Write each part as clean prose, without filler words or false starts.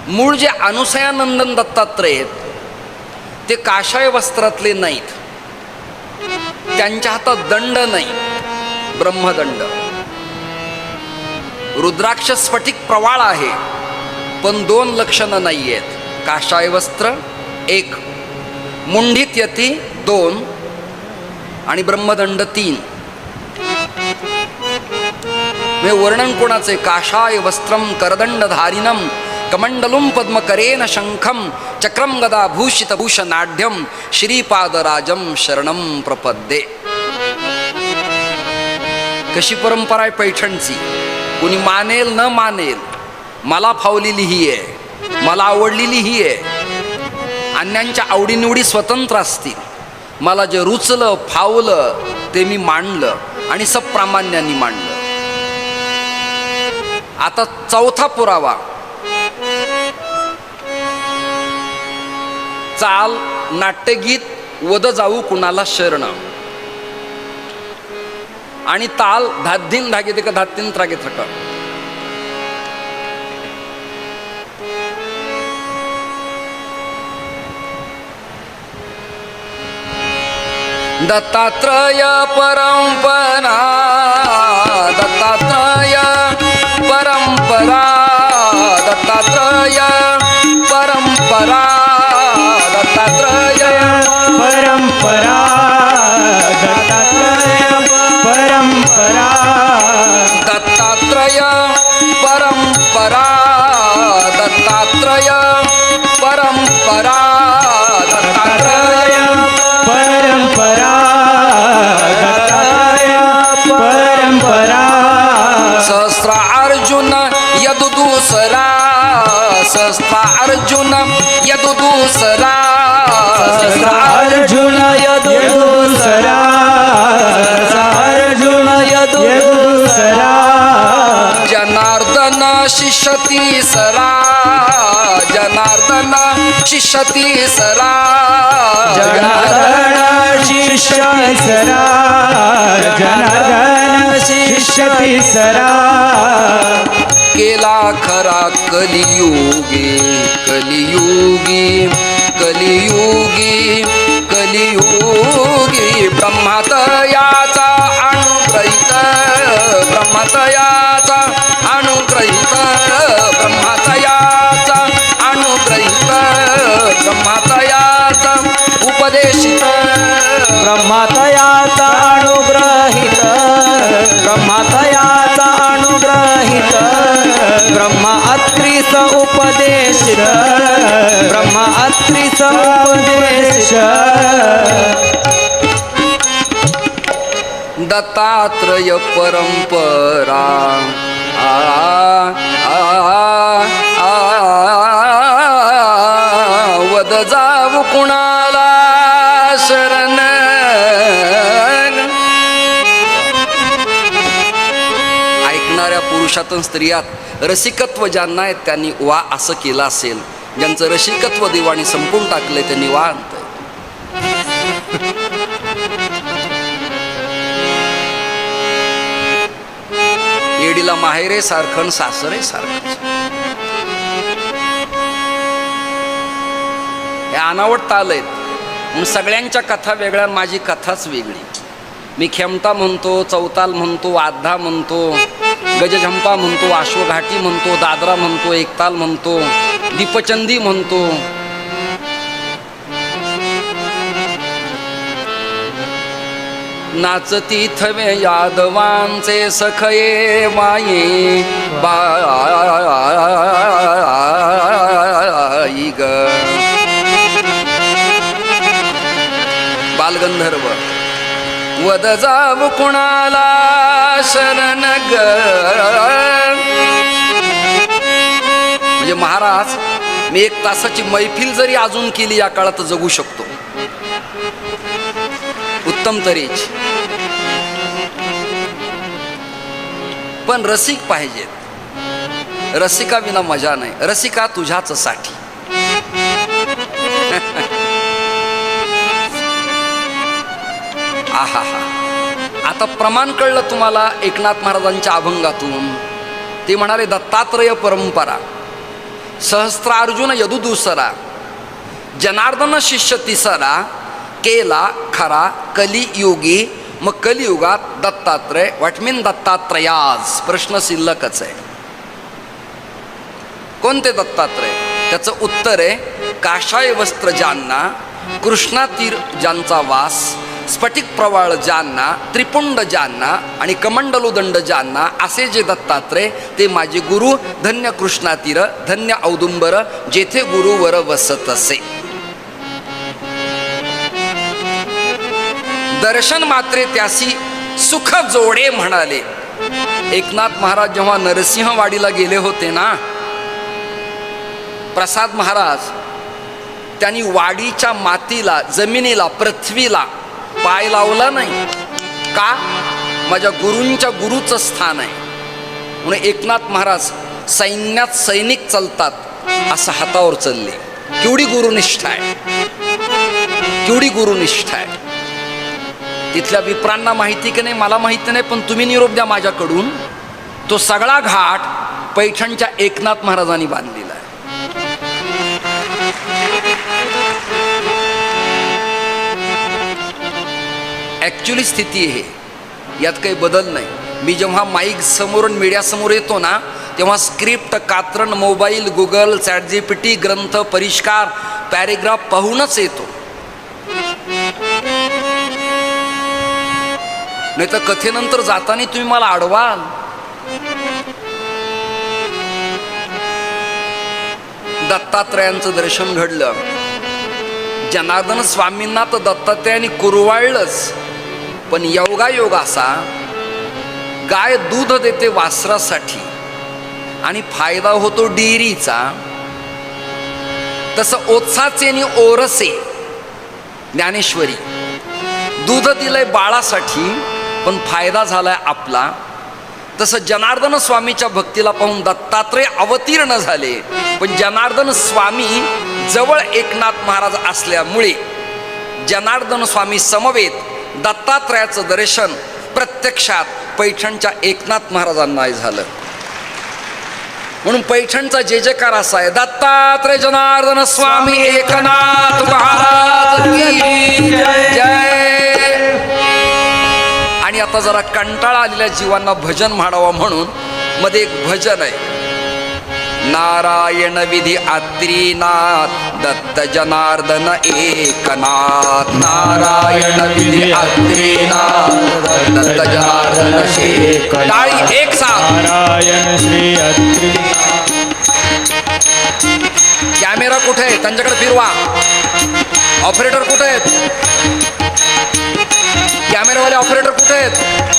मूळ जे अनुसयानंदन दत्तात्रय आहेत ते काशाय वस्त्रातले नाहीत, त्यांच्या हातात दंड नाही, ब्रह्मदंड. रुद्राक्ष स्फटिक प्रवाळ आहे, पण 2 लक्षणं नाही आहेत. काशाय वस्त्र 1, मुंडीत यती 2 आणि ब्रह्मदंड 3. हे वर्णन कोणाचे? काशाय वस्त्रम करदंडधारिणम कमंडलुम पद्मकरेन शंखम चक्रम गदा भूषित भूषणाढ्यम श्रीपादराजम शरणम प्रपद्ये. कशी परंपरा आहे पैठणची. कोणी मानेल न मानेल, मला फावलेली ही आहे, मला आवडलेली ही आहे. अन्यांच्या आवडीनिवडी स्वतंत्र असतील. मला जे रुचलं फावलं ते मी मांडलं आणि सप्रामान्यांनी मांडलं. आता चौथा पुरावा, चाल नाट्यगीत वद जाऊ कुणाला शरण आणि ताल धाद्दीन धागे का धात्तीन त्रागे थक. दत्तात्रय परंपरा, दत्तात्रय परंपरा, दत्तात्रय परंपरा, दत्तात्रय परंपरा, दत्तात्रय परंपरा, दत्तात्रय परंपरा, दत्तात्रय परंपरा, दत्तात्रय परंपरा, दत्तात्रय परंपरा. सहस्र अर्जुन यदुदूसरा, सहस्र अर्जुन यदुदूसरा, सहस्र अर्जुन यदुदूसरा, अर्जुन यदुदूसरा. जनार्दन शिष्यती सरा, जनार्दन शिष्यती सरा, जनार्दन शिष्य सरा, जनार्दन शिष्य सरा. केला खरा कलियुगी, कलियुगी, कलियुगी, कलियुगी. ब्रह्मतयाचा अनुग्रहित, ब्रह्मतयाचा अनुग्रहित, ब्रह्मतयाचा अनुग्रहित, ब्रह्मतयाचा उपदेशित, ब्रह्मतयाचा अनुग्रहित, ब्रह्मतयाचा अनुग्रहित. ब्रह्म अत्रिस उपदेशित, ब्रह्म अत्रिस उपदेश. दत्तात्रय परंपरा, वद जाऊ कुणाला शरण. ऐकणाऱ्या पुरुषातून स्त्रियात रसिकत्व ज्यांना आहेत त्यांनी वा असं केलं असेल. ज्यांचं रसिकत्व देवानी संपून टाकले त्यांनी वा आणत. येडीला माहेरे सारखं सासरे सारखं. हे अनावट आलंय. म्हणून सगळ्यांच्या कथा वेगळ्या, माझी कथाच वेगळी. मी खेमटा म्हणतो, चौताल म्हणतो, आधा म्हणतो, गजझंपा म्हणतो, अश्वघाटी म्हणतो, दादरा म्हणतो, एकताल म्हणतो, दीपचंदी म्हणतो. नाचती थवे यादवांचे सखये माये बाई ग. बालगंधर्व वद जाव कुणाला शरण ग. म्हणजे महाराज, मी 1 तासाची मैफिल जरी अजून केली या काळात जगू शकतो, उत्तम तऱ्हेची. पण रसिक पाहिजेत. रसिका विना मजा नाही. रसिका तुझ्याच साठी. आहा हा. आता प्रमाण कळलं तुम्हाला एकनाथ महाराजांच्या अभंगातून. ते म्हणाले दत्तात्रय परंपरा. सहस्त्रार्जुन यदु दुसरा, जनार्दन शिष्य तिसरा, केला खरा कलियुगी. मग कलियुगात दत्तात्रय. व्हॉट मीन दत्तात्रयाज? प्रश्न शिल्लकच आहे. कोणते दत्तात्रय? त्याचं उत्तर आहे काशाय वस्त्र ज्यांना, कृष्णा तीर ज्यांचा वास, स्फटिक प्रवाळ ज्यांना, त्रिपुंड ज्यांना आणि कमंडलुदंड ज्यांना, असे जे दत्तात्रय ते माझे गुरु. धन्य कृष्णा तीर, धन्य औदुंबर, जेथे गुरुवर वसत असे. दर्शन मात्रे त्यासी सुख जोडे म्हणाले. एकनाथ महाराज जेव्हा नरसिंहवाडीला गेले होते ना, प्रसाद महाराज त्यांनी वाडीच्या मातीला, जमिनीला, पृथ्वीला पाय लावला नाही. का? माझ्या गुरूंच्या गुरुचं स्थान आहे म्हणून. एकनाथ महाराज सैन्यात सैनिक चालतात असं हातावर चालले. केवढी गुरुनिष्ठा आहे, केवढी गुरुनिष्ठा आहे. तिथल्या विप्रांना माहिती की नाही मला माहिती नाही, पण तुम्ही निरोप द्या माझ्याकडून. तो सगळा घाट पैठणच्या एकनाथ महाराजांनी बांधलेला आहे. ॲक्च्युली स्थिती आहे, यात काही बदल नाही. मी जेव्हा माईक समोर मीडियासमोर येतो ना, तेव्हा स्क्रिप्ट, कात्रण, मोबाईल, गुगल, चॅटजीपीटी, ग्रंथ, परिष्कार, पॅरेग्राफ पाहूनच येतो. नाही तर कथेनंतर जाताना तुम्ही मला अडवाल. दत्तात्रयांचं दर्शन घडलं. जनार्दन स्वामींना तर दत्तात्रयांनी कुरवाळलंच, पण योगायोग असा, गाय दूध देते वासरासाठी आणि फायदा होतो डेअरीचा, तसं ओत्साचे आणि ओरसे ज्ञानेश्वरी. दूध दिलंय बाळासाठी पण फायदा झालाय आपला. तसं जनार्दन स्वामीच्या भक्तीला पाहून दत्तात्रय अवतीर्ण झाले, पण जनार्दन स्वामी जवळ एकनाथ महाराज असल्यामुळे जनार्दन स्वामी समवेत दत्तात्रयाचं दर्शन प्रत्यक्षात पैठणच्या एकनाथ महाराजांना झालं. म्हणून पैठणचा जे जयकार असा आहे, दत्तात्रय जनार्दन स्वामी एकनाथ महाराज की जय. आणि आता जरा कंटाळा आलेल्या जीवांना भजन म्हणावं म्हणून मध्ये एक भजन आहे. नारायण विधी आत्रीनाथ दत्त जनार्दन एकनाथ. नारायण विधी आत्रीनाथ दत्त जनार्दन एकनाथ. टाळी एक साथ. नारायण श्री अत्री. कॅमेरा कुठे आहे? त्यांच्याकडे फिरवा. ऑपरेटर कुठे आहेत? कॅमेरावाले ऑपरेटर कुठे आहेत?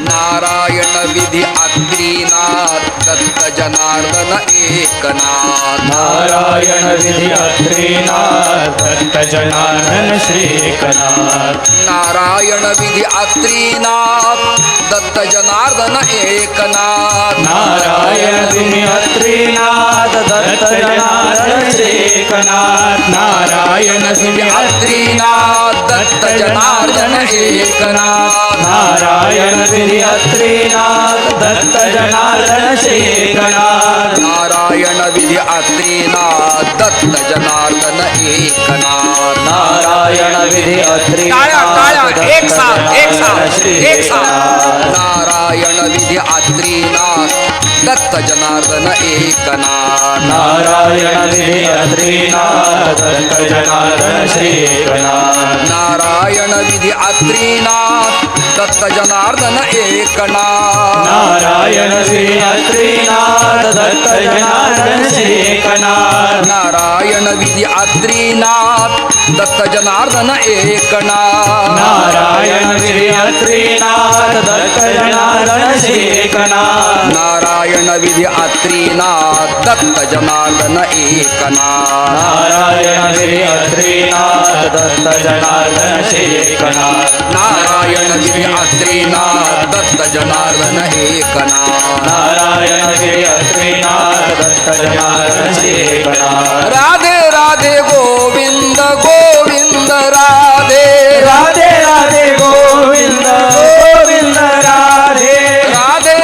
नारायण विधी आत्रीनाथ दत्त जनार्दन एकनाथ. नारायण विधी अत्रीनाथ दत्त जनार्दन श्री एकनाथ. नारायण विधी आत्रीनाथ दत्त जनार्दन एकनाथ. नारायण विधी अत्रीनाथ दत्त जनार्दन श्री एकनाथ. नारायण विधी आत्रीनाथ दत्त जनार्दन एकनाथ. नारायण विधी अत्रीनाथ दत्त जनार्दन श्री एकनाथ. नारायण विधी आत्रीनाथ दत्त जनार्दन एकनाथ. नारायण विधी टाळ्या, एक साथ, एक साथ, श्री एक साथ. नारायण विधी आत्रीनाथ दत्त जनार्दन एकनाथ. नारायण विधी अत्रीनाथ दत्त जनार्दन श्री एकनाथ. नारायण विधी आत्रीनाथ दत्त जनार्दन एकनाथ. नारायण श्री अत्रीनाथ दत्त जनार्दन श्री एकनाथ. नारायण विधी आत्रीनाथ दत्त जनार्दन एकनाथ. नारायण विधी अत्रीनाथ दत्त जनार्दन श्री एकनाथ. नारायण विधी आत्रीनाथ दत्त जनार्दन एकनाथ. नारायण विधी अत्रीनाथ दत्त जनार्दन श्री एकनाथ. नारायण विधी आत्रीनाथ दत्त जनार्दन एकनाथ. नारायण विधी अत्रीनाथ दत्त जनार्दन श्री एकनाथ. राधे राधे गोविंद गोविंद राधे. राधे राधे गोविंद गोविंद राधे. राधे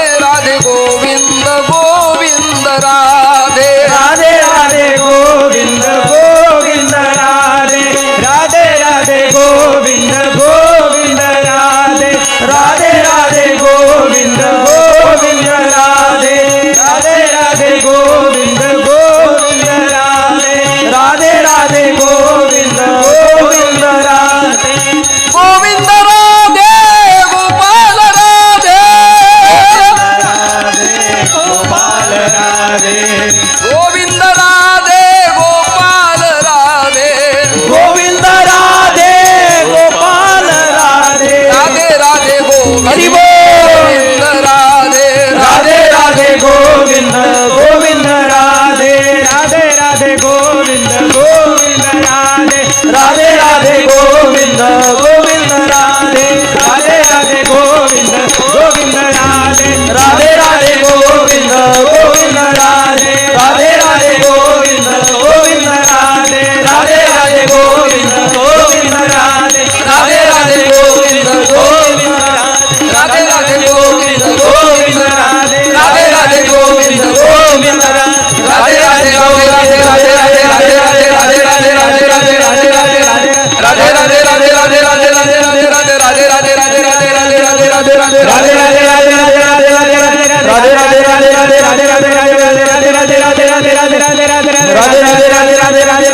राधे राधे राधे राधे राधे राधे राधे राधे राधे राधे राधे राधे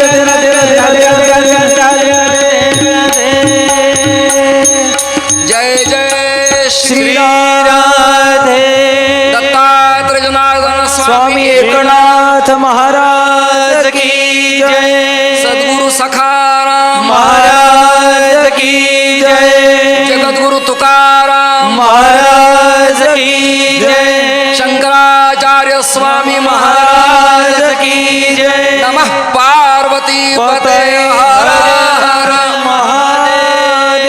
राधे राधे राधे राधे जय जय श्री राधे दत्तात्रय जनार्दन स्वामी एकनाथ महाराज की जय सद्गुरु सखाराम महाराज की जय जगद्गुरु तुकाराम महाराज की जय शंकराचार्य स्वामी महाराज महाराज की जय नमः पार्वती पते हर हर महादेव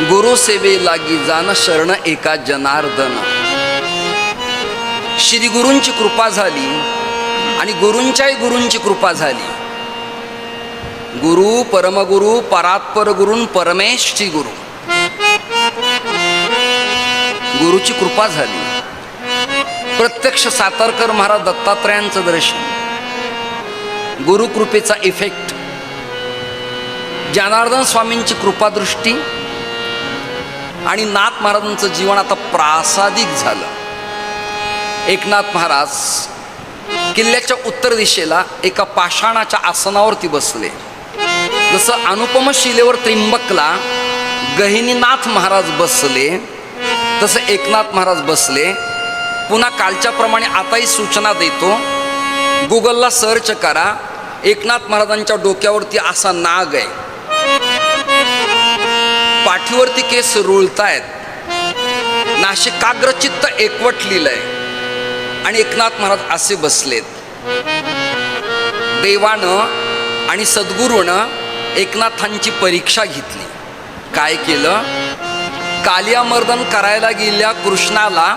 गुरु सेवे लागी जाण शरण एका जनार्दन. श्री गुरूंची कृपा झाली आणि गुरूंची कृपा झाली. गुरु परमगुरु परात्पर गुरून परमेशची गुरु गुरुची कृपा झाली. प्रत्यक्ष सातारकर महाराज दत्तात्रयांचं दर्शन, गुरुकृपेचा इफेक्ट, जनार्दन स्वामींची कृपादृष्टी आणि नाथ महाराजांचं जीवन आता प्रासादिक झालं. एकनाथ महाराज किल्ल्याच्या उत्तर दिशेला एका पाषाणाच्या आसनावरती बसले. जसं अनुपम शिलेवर त्रिंबकला गहिनीनाथ महाराज बसले तसं एकनाथ महाराज बसले. पुन्हा कालच्या प्रमाणे आताही सूचना देतो, गुगलला सर्च करा. एकनाथ महाराजांच्या डोक्यावरती असा नाग आहे, पाठीवरती केस रुळतायत, नाशिकाग्रचित्त एकवटलेलं आहे आणि एकनाथ महाराज असे बसलेत. देवानं आणि सद्गुरूनं एकनाथांची परीक्षा घेतली. काय केलं? कालियामर्दन करायला गेल्या कृष्णाला,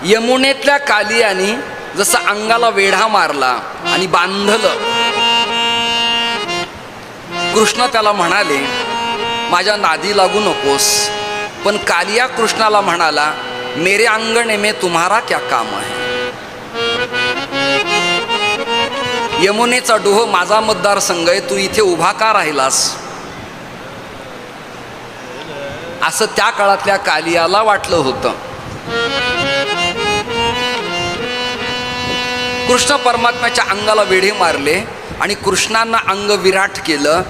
यमुनेतल्या कालियानी जसं अंगाला वेढा मारला आणि बांधलं. कृष्ण त्याला म्हणाले, माझ्या नादी लागू नकोस. पण कालिया कृष्णाला म्हणाला, मेरे अंगणे में तुम्हारा क्या काम है. यमुनेचा डोह माझा मतदारसंघ आहे, तू इथे उभा का राहिलास. असं त्या काळातल्या कालियाला वाटलं होतं. कृष्ण परमात्म्याच्या अंगाला वेढे मारले आणि कृष्णांना अंग विराट केलं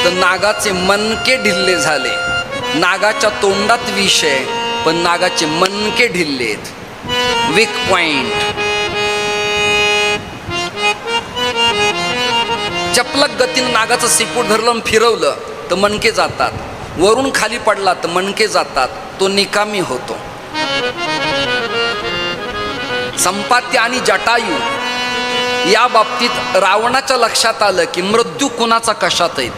तर नागाचे मनके ढिल्ले झाले. नागाच्या तोंडात विष आहे पण नागाचे मनके ढिल्लेत. Weak point. चपलक गतीनं नागाचं सिपूट धरलं फिरवलं तर मनके जातात, वरून खाली पडला तर मनके जातात, तो निकामी होतो. संपाती आणि जटायू या बाबतीत रावणाच्या लक्षात आलं की मृत्यू कुणाचा कशात आहे,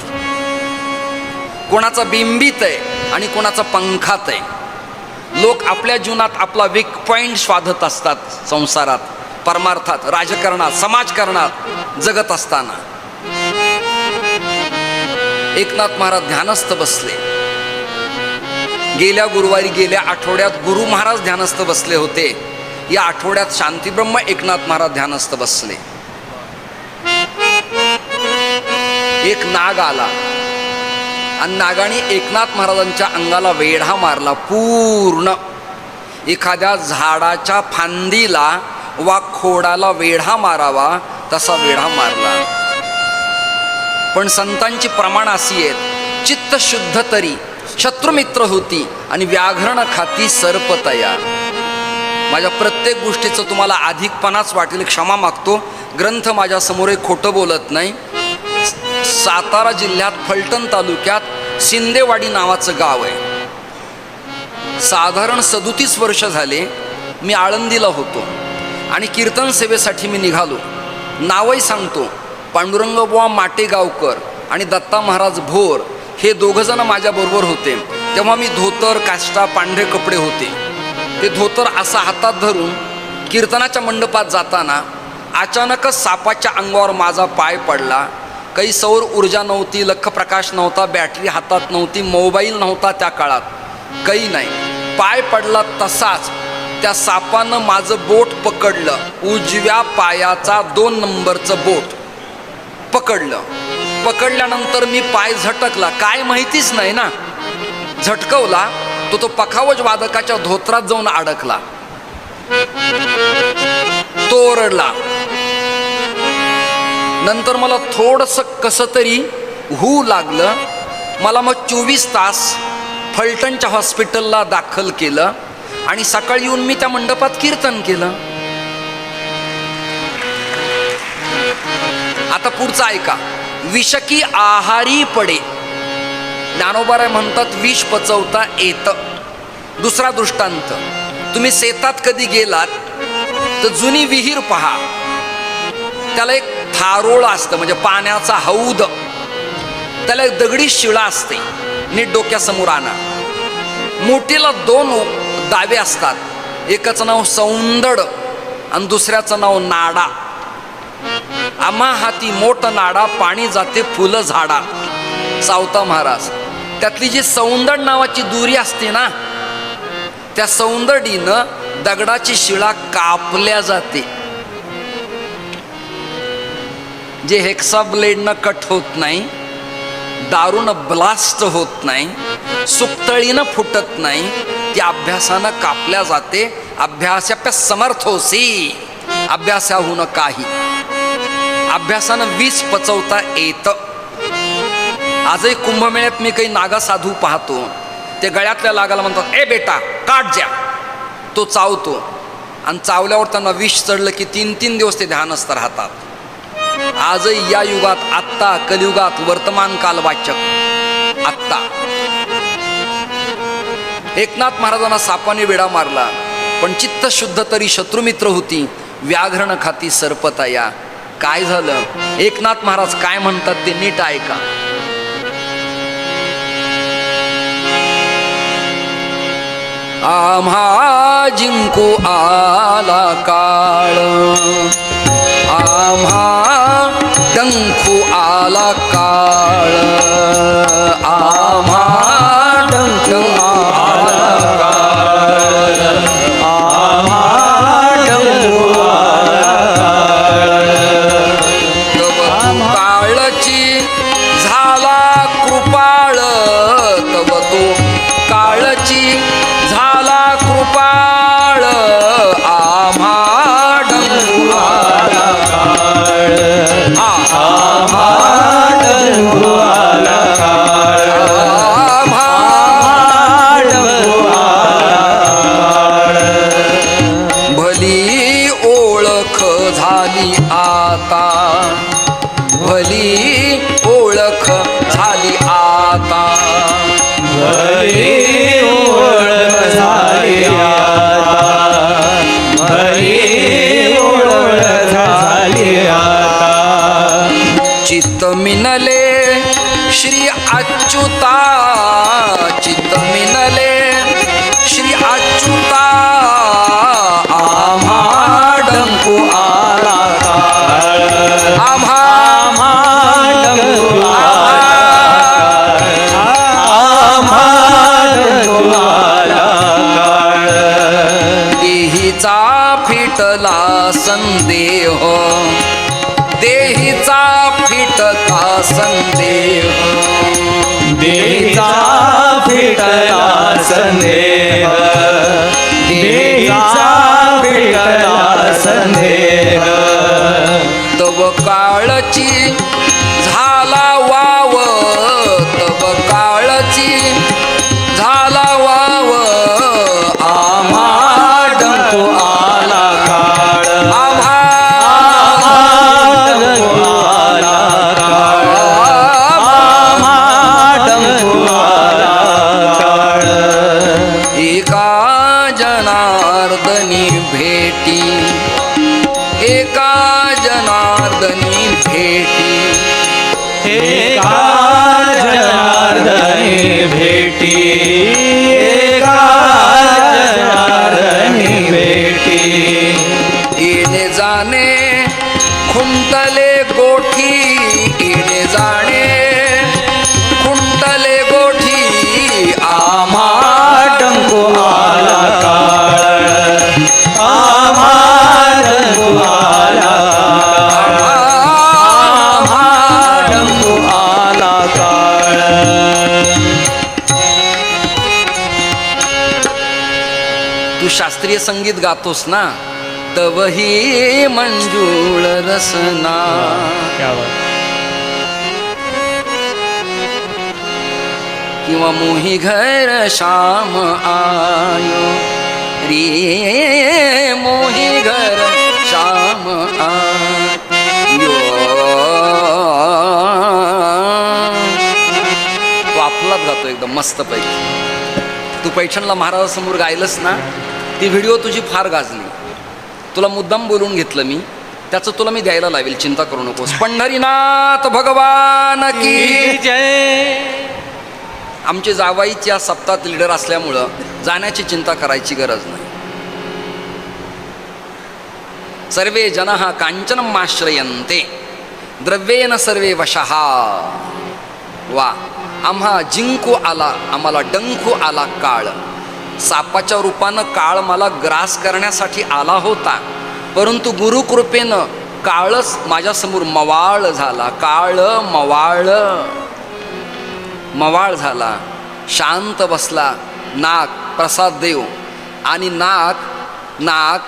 कोणाचा बिंबीत आहे आणि कोणाचा पंखात आहे. लोक आपल्या जीवनात आपला वीक पॉइंट शोधत असतात, संसारात, परमार्थात, राजकारणात, समाजकारणात जगत असताना. एकनाथ महाराज ध्यानस्थ बसले. गेल्या गुरुवारी, गेल्या आठवड्यात गुरु महाराज ध्यानस्थ बसले होते. या आठवड्यात शांतीब्रह्म एकनाथ महाराज ध्यानस्थ बसले. एक नाग आला आणि नागाने एकनाथ महाराजांच्या अंगाला वेढा मारला. पूर्ण एखाद्या झाडाच्या फांदीला वा खोडाला वेढा मारावा तसा वेढा मारला. पण संतांची प्रमाण अशी आहेत, चित्त शुद्ध तरी शत्रुमित्र होती आणि व्याघ्रण खाती सर्प तयार. माझ्या प्रत्येक गोष्टीचं तुम्हाला अधिकपणाच वाटेल, क्षमा मागतो. ग्रंथ माझ्यासमोर खोटं बोलत नाही. सातारा जिल्ह्यात फलटण तालुक्यात शिंदेवाडी नावाचं गाव आहे. साधारण 37 वर्ष झाले मी आळंदीला होतो आणि कीर्तन सेवेसाठी मी निघालो. नावही सांगतो, पांडुरंगबुवा माटेगावकर आणि दत्ता महाराज भोर हे दोघंजण माझ्याबरोबर होते. तेव्हा मी धोतर, काष्टा, पांढरे कपडे होते. ते धोतर असा हातात धरून कीर्तनाच्या मंडपात जाताना अचानकच सापाच्या अंगावर माझा पाय पडला. काही सौर ऊर्जा नव्हती, लख प्रकाश नव्हता, बॅटरी हातात नव्हती, मोबाईल नव्हता त्या काळात, काही नाही. पाय पडला तसाच त्या सापानं माझं बोट पकडलं, उजव्या पायाचा 2 नंबरचं बोट पकडलं. पकडल्यानंतर मी पाय झटकला, काय माहितीच नाही ना, झटकवला तो पखावज वादकाच्या धोत्रात जाऊन अडकला. तो ओरडला. नंतर मला थोडंसं कसं तरी होऊ लागलं. मला मग 24 तास फलटणच्या हॉस्पिटलला दाखल केलं आणि सकाळी येऊन मी त्या मंडपात कीर्तन केलं. आता पुढचं ऐका. विषकी आहारी पडे. ज्ञानोबा म्हणतात विष पचवता येतं. दुसरा दृष्टांत, तुम्ही शेतात कधी गेलात तर जुनी विहीर पहा, त्याला एक थारोळ असतं म्हणजे पाण्याचा हौद, त्याला एक दगडी शिळा असते, नीट डोक्यासमोर आणा. मोठीला 2 दावे असतात, एकाचं नाव सौंदड आणि दुसऱ्याचं नाव नाडा. आम्हा हाती मोठ नाडा, पाणी जाते फुलं झाडा. सावता महाराज. त्यातली जी सौंदड नावाची दुरी असते ना, त्या सौंदडीनं दगडाची शिळा कापल्या जाते. जे हेक्सा ब्लेडनं कट होत नाही, दारूनं ब्लास्ट होत नाही, सुकतळीनं फुटत नाही, ती अभ्यासानं कापल्या जाते. अभ्यासाप्या समर्थोसी, अभ्यासाहून काही. अभ्यासानं विष पचवता येतं. आजही कुंभमेळ्यात मी काही नागा साधू पाहतो, ते गळ्यातल्या लागाला म्हणतात, ए बेटा काट ज्या. तो चावतो आणि चावल्यावर त्यांना विष चढलं की 3-3 दिवस ते ध्यानस्थ राहतात. आजही या युगात, आत्ता कलियुगात, वर्तमान काल वाचक आत्ता. एकनाथ महाराजांना सापाने वेडा मारला, पण चित्त शुद्ध तरी शत्रुमित्र होती. व्याघ्रण खाती सर्पतया. काय झालं? एकनाथ महाराज काय म्हणतात ते नीट ऐका. आम्हा जिंकू आला काळ, आम्हा डंखू आला काळ, आम्हा डंखू आला काळ, आम्हा डंखू काळची झाला कृपाळ, तव तो काळची झाला कृपाळ, आम्हा डंखू आला काळ, आम्हा डंखू आला काळ, आम्हा डंखू आला काळ. भली ओळख झाली आता, भली ओळख झाली आता, भली ओळख झाली आता, भली ओळख झाली आता. चित्त मिनले श्री अच्युता, चित्त मिनले श्री अच्युता, आम्हा डंखू आला काळ, आम्हा डंखू आला काळ. देहीचा फिटला संदेह, देहीचा फिटता संदेह, देहीचा फिटला संदेह, देहीचा फिटला संदेह. तव काळची झाला वाव, तव काळची झाला वाव, आम्हा डंखू आला काळ, आम्हा डंखू आला काळ, आम्हा डंखू आला काळ. एका जनार्दनी भेटी, एका जनार्दनी भेटी, एका जनार्दनी भेटी, एका जनार्दनी भेटी. येणे जाणे खुंटले गोठी, येणे जाणे खुंटले गोठी, आम्हा डंखू आला काळ, तू शास्त्रीय संगीत गातोस ना, तवही मंजूळ रसना. क्या बात. किंवा मोही घर श्याम आयो रे, मोही घर श्याम आयो. तो आपलाच गातो एकदम मस्त पैकी. तू पैठणला महाराजासमोर गायलंस ना, ती व्हिडिओ तुझी फार गाजली. तुला मुद्दाम बोलून घेतलं मी, त्याचं तुला मी द्यायला लावेल, चिंता करू नकोस. पंढरीनाथ भगवान की जय. आमचे जावाईच या सप्ताहात लीडर असल्यामुळं जाण्याची चिंता करायची गरज नाही. सर्वे जनः कांचनम् आश्रयन्ते द्रव्येन सर्वे वशः. वा, आम्हा जिंकू आला, आम्हाला डंकू आला काळ. सापाच्या रूपानं काळ मला ग्रास करण्यासाठी आला होता, परंतु गुरुकृपेनं काळच माझ्यासमोर मवाळ झाला. काळ मवाळ झाला, शांत बसला. नाग प्रसाद देव आणि नाग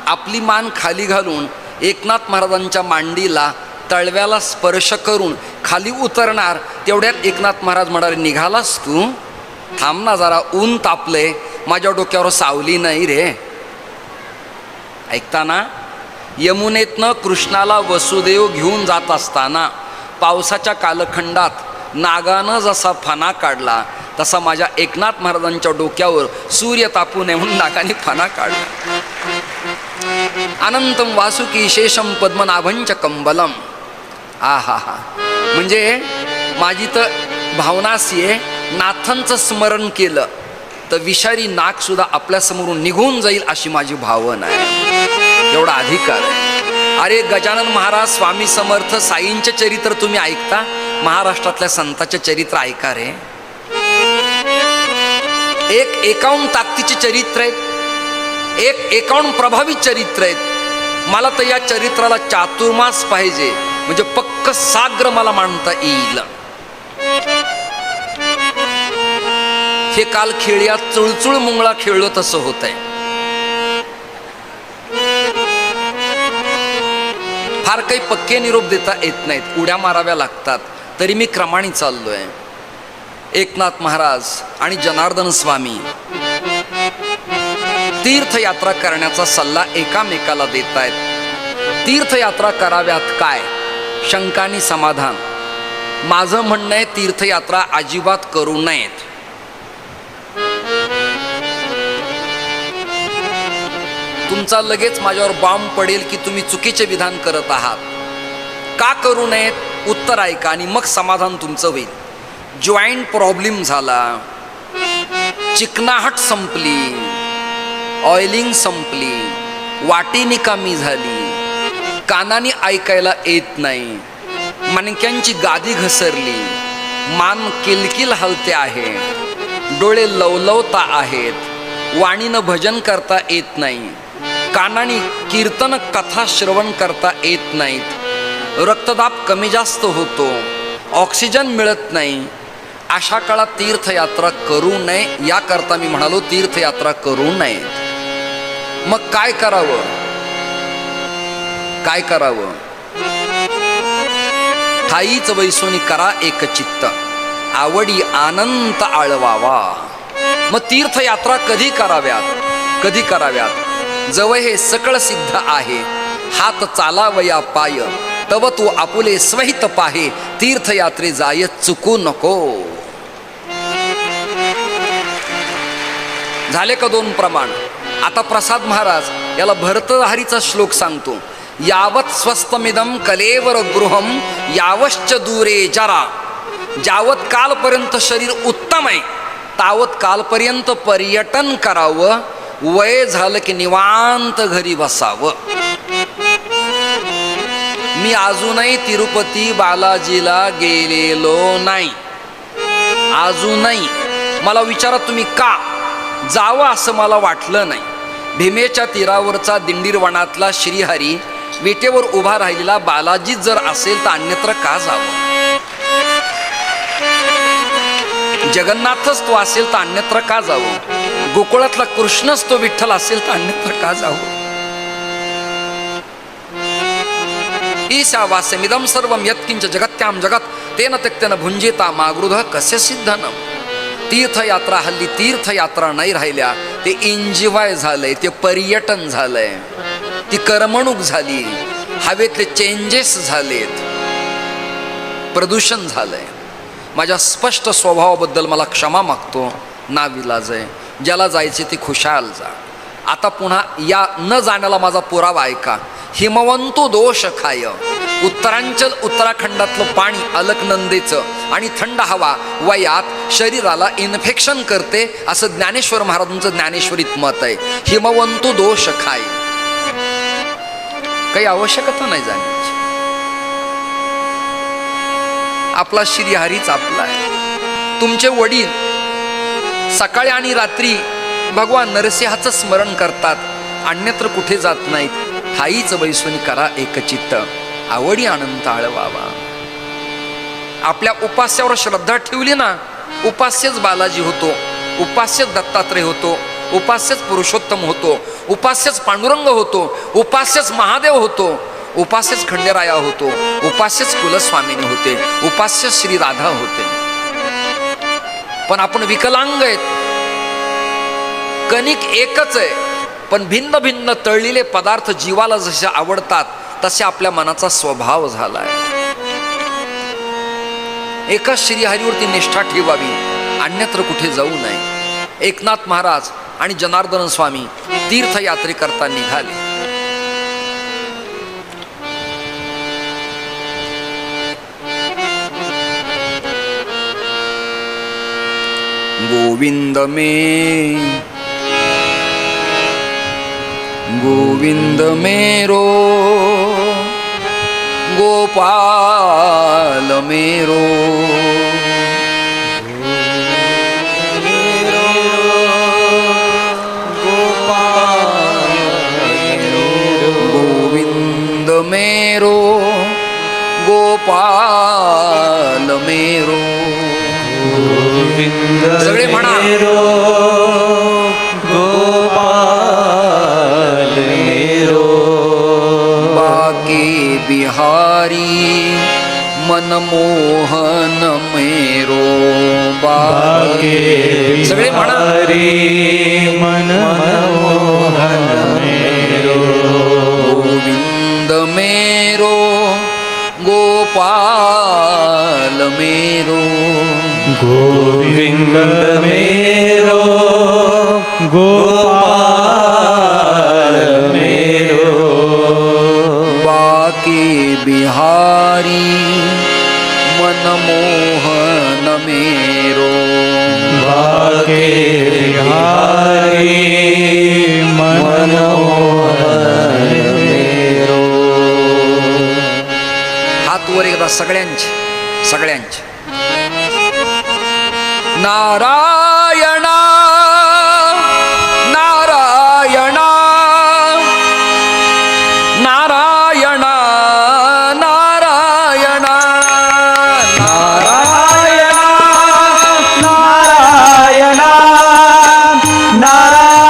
आपली मान खाली घालून एकनाथ महाराजांच्या मांडीला तळव्याला स्पर्श करून खाली उतरणार. तेवढ्यात एकनाथ महाराज म्हणाले, निघालास तू? थांब ना जरा, ऊन तापले, माझ्या डोक्यावर सावली नाही रे. ऐकताना यमुनेतनं कृष्णाला वसुदेव घेऊन जात असताना पावसाच्या कालखंडात नागानं जसा फणा काढला, तसा माझ्या एकनाथ महाराजांच्या डोक्यावर सूर्य तापू नये म्हणून नागाने फणा काढला. अनंतम वासुकी शेषम पद्मनाभंच कंबलम. आहा हा, म्हणजे माझी तर भावना अशी आहे, नाथांचं स्मरण केलं तर विषारी नाग सुद्धा आपल्यासमोरून निघून जाईल अशी माझी भावना आहे. एवढा अधिकार आहे. अरे गजानन महाराज, स्वामी समर्थ, साईंचे चरित्र तुम्ही ऐकता, महाराष्ट्रातल्या संतांचे चरित्र ऐका रे. 51 ताकदीची चरित्र आहेत, 51 प्रभावी चरित्र आहेत. मला तर या चरित्राला चातुर्मास पाहिजे, म्हणजे पक्क साग्र मला मांडता येईल. हे काल खेळ्यात चुळचुळ मुंगळा खेळलो तसं होत आहे. फार काही पक्के निरोप देता येत नाहीत, उड्या माराव्या लागतात. तरी मी क्रमाने चाललोय. एकनाथ महाराज आणि जनार्दन स्वामी तीर्थयात्रा करण्याचा सल्ला एकामेकाला देत आहेत. तीर्थयात्रा कराव्यात काय? शंकानी समाधान. माझं म्हणणं आहे, तीर्थयात्रा अजिबात करू नयेत. तुमचा लगेच माझ्यावर बॉम्ब पडेल की तुम्ही चुकीचे विधान करत आहात. का करू नयेत? उत्तर ऐका आणि मग समाधान तुमचं होईल. जॉईंट प्रॉब्लेम झाला, चिकनाहट संपली, ऑइलिंग संपली, वाटी निकामी झाली, कानाने ऐकायला येत नाही, मणक्यांची गादी घसरली, मान किलकिल हलते आहे, डोळे लवलवता आहेत, वाणीनं भजन करता येत नाही, कानाने कीर्तन कथा श्रवण करता येत नाहीत, रक्तदाब कमी जास्त होतो, ऑक्सिजन मिळत नाही. अशा काळात तीर्थयात्रा करू नये. याकरता मी म्हणालो तीर्थयात्रा करू नये. मग काय करावं? काय करावं? ठाईच वैसोनी करा एक चित्त, आवडी आनंद आळवावा. मग तीर्थयात्रा कधी कराव्यात? कधी कराव्यात? जवळ हे सकळ सिद्ध आहे, हात चालावया पाय, तव तू आपुले स्वहित पाहे, तीर्थयात्रे जाय चुकू नको. झाले का 2 प्रमाण? आता प्रसाद महाराज याला भरतहरीचा श्लोक सांगतो. यावत स्वस्तमिदम कलेवर गृहम यावश्च दूरे जरा. जावत कालपर्यंत शरीर उत्तम आहे तावत कालपर्यंत पर्यटन करावं, वय झालं की निवांत घरी बसावं. मी अजूनही तिरुपती बालाजीला गेलेलो नाही. अजूनही. मला विचारा तुम्ही का? जावं असं मला वाटलं नाही. भीमेच्या तीरावरचा दिंडीरवनातला श्रीहरी, विटेवर उभा राहिलेला बालाजी जर असेल तर अन्यत्र का जावं? जगन्नाथच तो असेल तर अन्यत्र का जावं? गोकुळातला कृष्णच तो विठ्ठल असेल तर अन्यत्र का जाऊ? ईशावास्यमिदं सर्वं यत्किंच जगत्याम जगत तेन त्यक्तेन भुंजिता मागृध कस्य सिद्धनम. तीर्थयात्रा हल्ली तीर्थयात्रा नाही राहिल्या, ते एन्जॉय झालंय, ते पर्यटन झालंय, ती करमणूक झाली, हवेतले चेंजेस झालेत, प्रदूषण झालंय. माझ्या स्पष्ट स्वभावाबद्दल मला क्षमा मागतो, नाविलाज आहे. ज्याला जायचे ते खुशाल जा. आता पुन्हा या न जाण्याला माझा पुरावा ऐका. हिमवंतो दोष खाय. उत्तरांचल उत्तराखंडातलं पाणी अलकनंदेचं आणि थंड हवा वयात शरीराला इन्फेक्शन करते असं ज्ञानेश्वर महाराजांचं ज्ञानेश्वरीत मत आहे. हिमवंतो दोष खाय. काही आवश्यकता नाही जाण्याची. आपला श्रीहरीच आपला आहे. तुमचे वडील सकाळी आणि रात्री भगवान नरसिंहाचं स्मरण करतात, अन्यत्र कुठे जात नाहीत. हाईच वैसुनी करा एकचित्त, आवडी अनंत आळवावा. आपल्या उपास्यावर श्रद्धा ठेवली ना, उपास्यच बालाजी होतो, उपास्यच दत्तात्रय होतो, उपास्यच पुरुषोत्तम होतो, उपास्यच पांडुरंग होतो, उपास्यच महादेव होतो, उपास्यच खंडेराया होतो, उपास्यच कुलस्वामिनी होते, उपास्य श्री राधा होते. पण आपण विकलांग आहेत. कणिक एकच आहे, पण भिन्न भिन्न तळलेले पदार्थ जीवाला जसे आवडतात तसे आपल्या मनाचा स्वभाव झालाय. एकाच श्रीहरीवरती निष्ठा ठेवावी, अन्यत्र कुठे जाऊ नये. एकनाथ महाराज आणि जनार्दन स्वामी तीर्थयात्रेकरता निघाले. गोविंद में गोविंद मेरो गोपाल मेरो गोविंद मेरो गोपाल मेरो. सगळे म्हणा गोपाल मेरो. बाके बिहारी मनमोहन मेरो. बाके सगळे म्हणा मनमोहन मेरो. गोविंद मेरो गोपाल मेरो. गोविंद मेरो गोपाल मेरो. बाके बिहारी मनमोहन मेरो. बाके बिहारी मनमोहन मेरो. हात वर एकदा सगळ्यांचे सगळ्यांचे. नारायणा नारायणा नारायणा नारायणा नारायणा नारायणा नारायणा नारायणा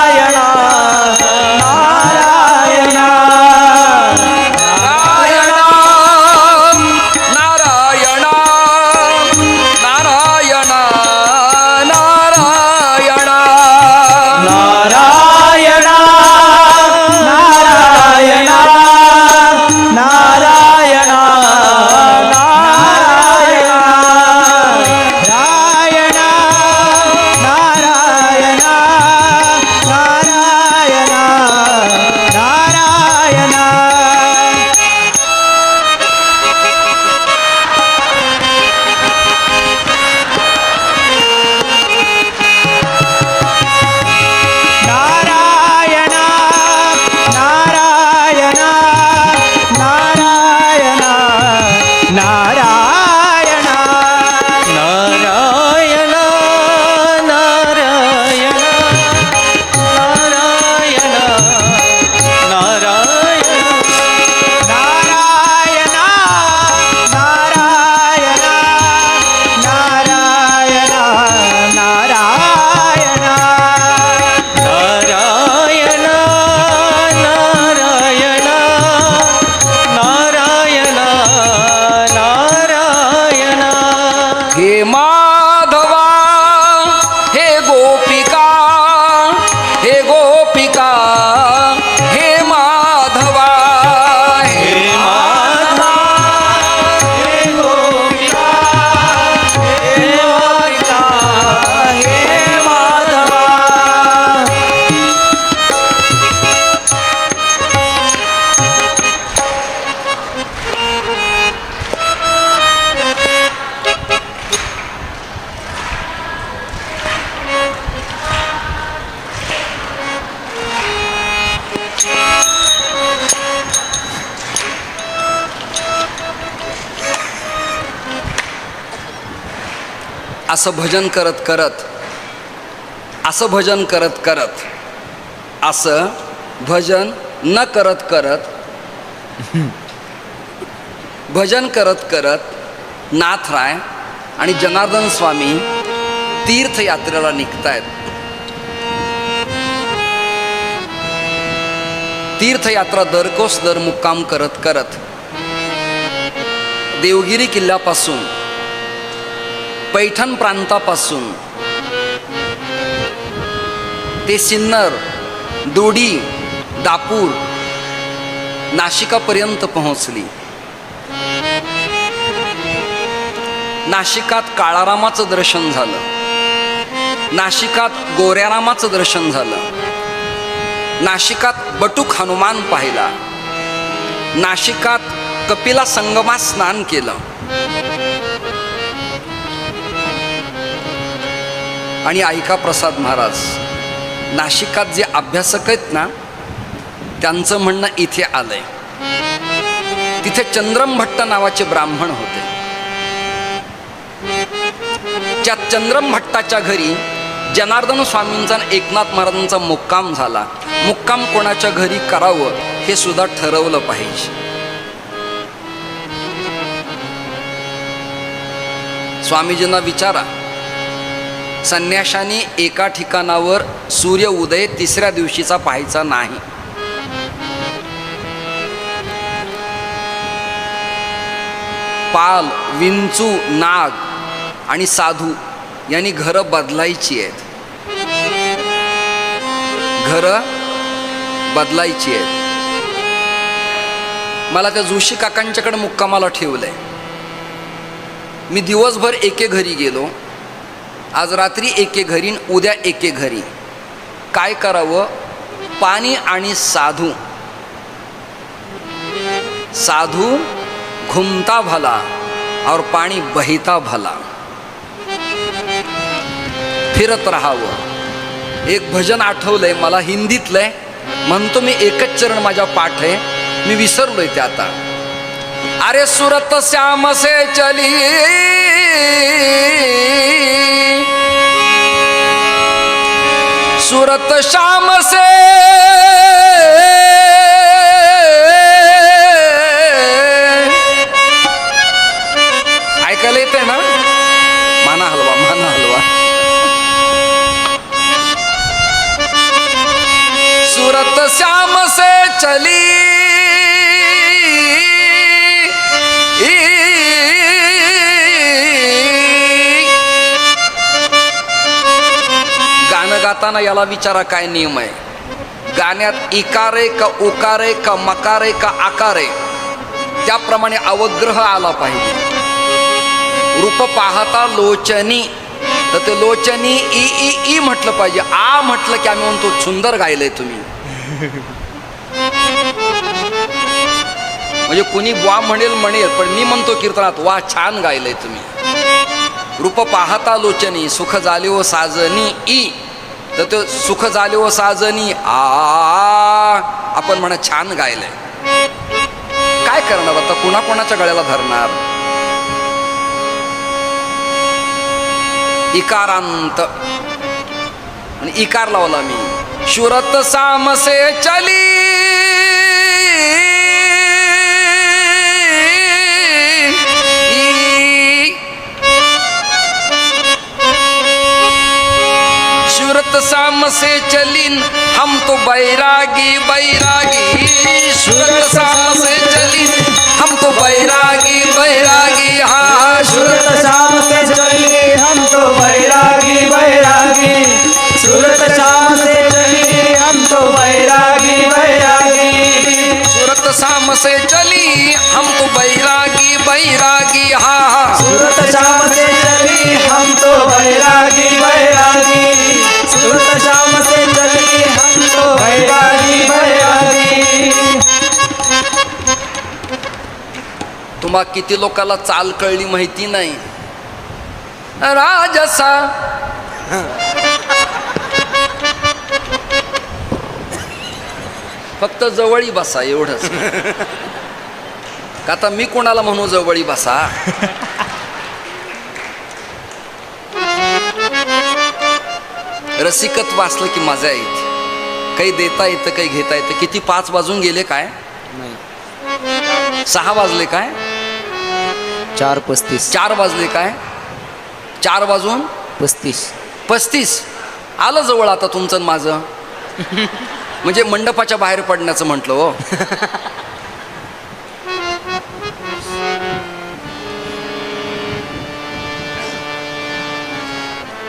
नारायणा नारायणा नारायणा असं भजन करत करत असं भजन करत करत असं भजन न करत करत भजन करत करत नाथराय आणि जनार्दन स्वामी तीर्थयात्रेला निघतायत. तीर्थयात्रा दरकोस दर मुक्काम करत करत देवगिरी किल्ल्यापासून पैठण प्रांतापासून ते सिन्नर, दोडी, दापूर, नाशिकापर्यंत पोहोचली. नाशिकात काळारामाचं दर्शन झालं, नाशिकात गोऱ्यारामाचं दर्शन झालं, नाशिकात बटुक हनुमान पाहिला, नाशिकात कपिला संगमात स्नान केलं आणि ऐका प्रसाद महाराज, नाशिकात जे अभ्यासक आहेत ना त्यांचं म्हणणं इथे आलंय. तिथे चंद्रम भट्ट नावाचे ब्राह्मण होते. त्या चंद्रम भट्टाच्या घरी जनार्दन स्वामींचा आणि एकनाथ महाराजांचा मुक्काम झाला. मुक्काम कोणाच्या घरी करावं हे सुद्धा ठरवलं पाहिजे. स्वामीजींना विचारा, संन्याशाने एका ठिकाणावर सूर्य उदय तिसऱ्या दिवशीचा पाहायचा नाही. पाल, विंचू, नाग आणि साधू यांनी घरं बदलायची आहेत. घरं बदलायची आहेत. मला त्या जोशी काकांच्याकडे मुक्कामाला ठेवलंय. मी दिवसभर एके घरी गेलो, आज रात्री एके घरी, उद्या एके घरी. काय करावं? पाणी आणि साधू. साधू घुमता भला और पाणी बहिता भला. फिरत राहावं. एक भजन आठवलंय मला, हिंदीतलंय, म्हणतो मी, एकच चरण माझ्या पाठ आहे, मी विसरलोय ते आता. अरे सुरत श्याम से चली सुरत श्याम से ऐकायला येते ना? माना हलवा, माना हलवा. सुरत श्याम से चली गाणं गाताना याला विचारा काय नियम आहे. गाण्यात इकारे का उकारे का मकारे का आकारे त्याप्रमाणे अवग्रह आला पाहिजे. रूप पाहता लोचनी, तर ते लोचनी ई ई ई म्हटलं पाहिजे. आ म्हटलं की आम्ही म्हणतो सुंदर गायलंय तुम्ही. म्हणजे कुणी वा म्हणेल, पण मी म्हणतो कीर्तनात, वा छान गायलंय तुम्ही. रूप पाहता लोचनी सुख झाले व साजनी ई, तर ते सुख झाले व साजनी आ आपण म्हणा छान गायलंय. काय करणार आता? कोणाच्या गळ्याला धरणार? इकारांत आणि इकार लावला मी. शुरत साम से चली सूरत शाम से चलीन हम तो बैरागी बैरागी. सूरत शाम से चलीन हम तो बैरागी बैरागी. हाँ सूरत शाम से चली हम तो बैरागी बैरागी. सूरत शाम से चली हम तो बैरागी बैरागी. सूरत शाम से चली हम तो बैरागी बैरागी. हाँ सूरत शाम से चली हम तो बैरागी बैरागी. सूरत शाम से चली हम तो बैरागी बैरागी. तुम्हा किती लोकाला चाल कळली माहिती नाही. राजसा फक्त जवळी बसा एवढंच. का आता मी कोणाला म्हणू जवळी बसा? रसिकत्व असलं की मजा येते. काही देता येतं, काही घेता येतं. किती 5 वाजून गेले काय? नाही, 6 वाजले काय? 4:35. 4 वाजले काय? 4 वाजून 35. आलं जवळ आता तुमचं आणि माझं. म्हणजे मंडपाच्या बाहेर पडण्याचं म्हटलं हो.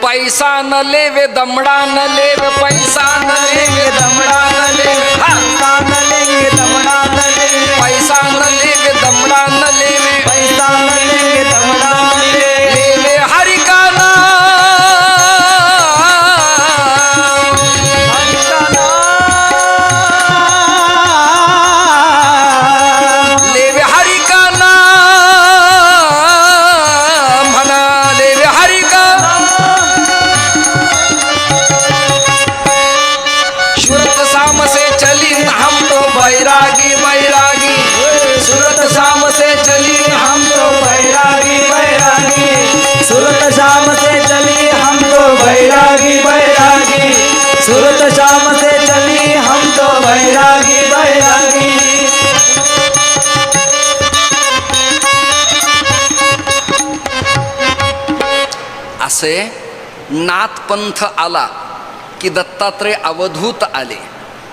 पैसा न लेवे दमडा न लेवे, पैसा न लेवे दमडा न लेवे, हा. पैसा न लेंगे दमडा न लेंगे, पैसा न लेवे दमडा न लेवे, पैसा न लेंगे दमडा न लेंगे. लेवे हरि का नाम, हरि का नाम, लेवे हरि का नाम म्हणा, लेवे हरि का. सूरत शाम से चली हम तो बैरागी बैरागी, सूरत शाम से चली हम तो बैरागी बैरागी, सूरत शाम से चली हम तो बैरागी बैरागी, सूरत शाम से चली हम तो बैरागी बैरागी. असे नाथपंथ आला की दत्तात्रय अवधूत आले,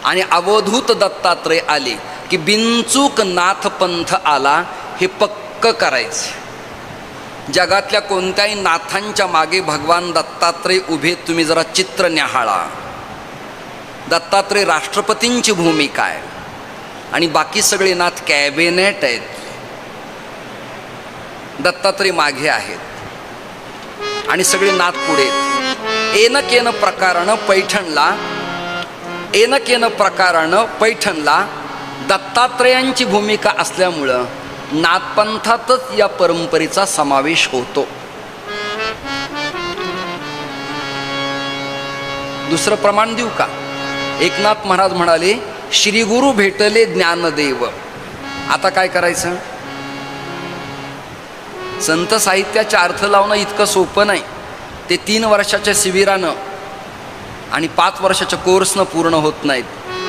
आणि अवधूत दत्तात्रय आले की बिनचूक नाथपंथ आला. हे पक्क करायचे. जगातल्या कोणत्याही नाथांच्या मागे भगवान दत्तात्रय उभे. तुम्ही जरा चित्र न्याहाळा. दत्तात्रय राष्ट्रपतींची भूमिका आहे आणि बाकी सगळे नाथ कॅबिनेट आहेत. दत्तात्रय मागे आहेत आणि सगळे नाथ पुढे आहेत. एनकेन प्रकारानं पैठणला दत्तात्रयांची भूमिका असल्यामुळं नाथपंथातच या परंपरेचा समावेश होतो. दुसरं प्रमाण देऊ का? एकनाथ महाराज म्हणाले, श्री गुरु भेटले ज्ञानदेव. आता काय करायचं? संत साहित्याचे अर्थ लावणं इतकं सोपं नाही. ते 3 वर्षाच्या शिबिरानं आणि 5 वर्षाच्या कोर्सनं पूर्ण होत नाहीत.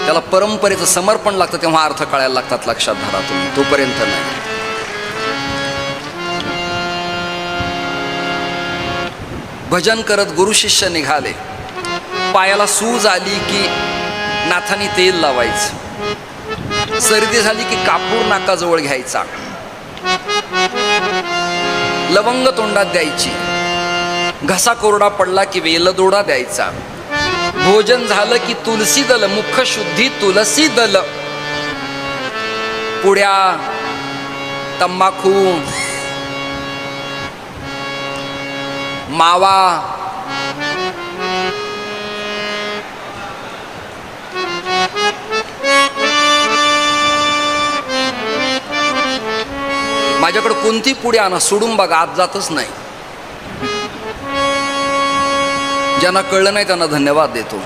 त्याला परंपरेचं समर्पण लागतं, तेव्हा अर्थ कळायला लागतात. लक्षात धरा तुम्ही, तोपर्यंत नाही. भजन करत गुरु शिष्य निघाले. पायाला सूज आली की नाथानी तेल लावायचं, सर्दी झाली की कापूर नाकाजवळ घ्यायचा, लवंग तोंडात द्यायची, घसा कोरडा पडला की वेलदोडा द्यायचा, भोजन झालं की तुलसी दल, मुख शुद्धी तुलसी दल, पुड्या, तंबाखू, मावा, माझ्याकडे कोणती पुढे आणा, सोडून बघा, आत जातच नाही. ज्यांना कळलं नाही त्यांना धन्यवाद देतो.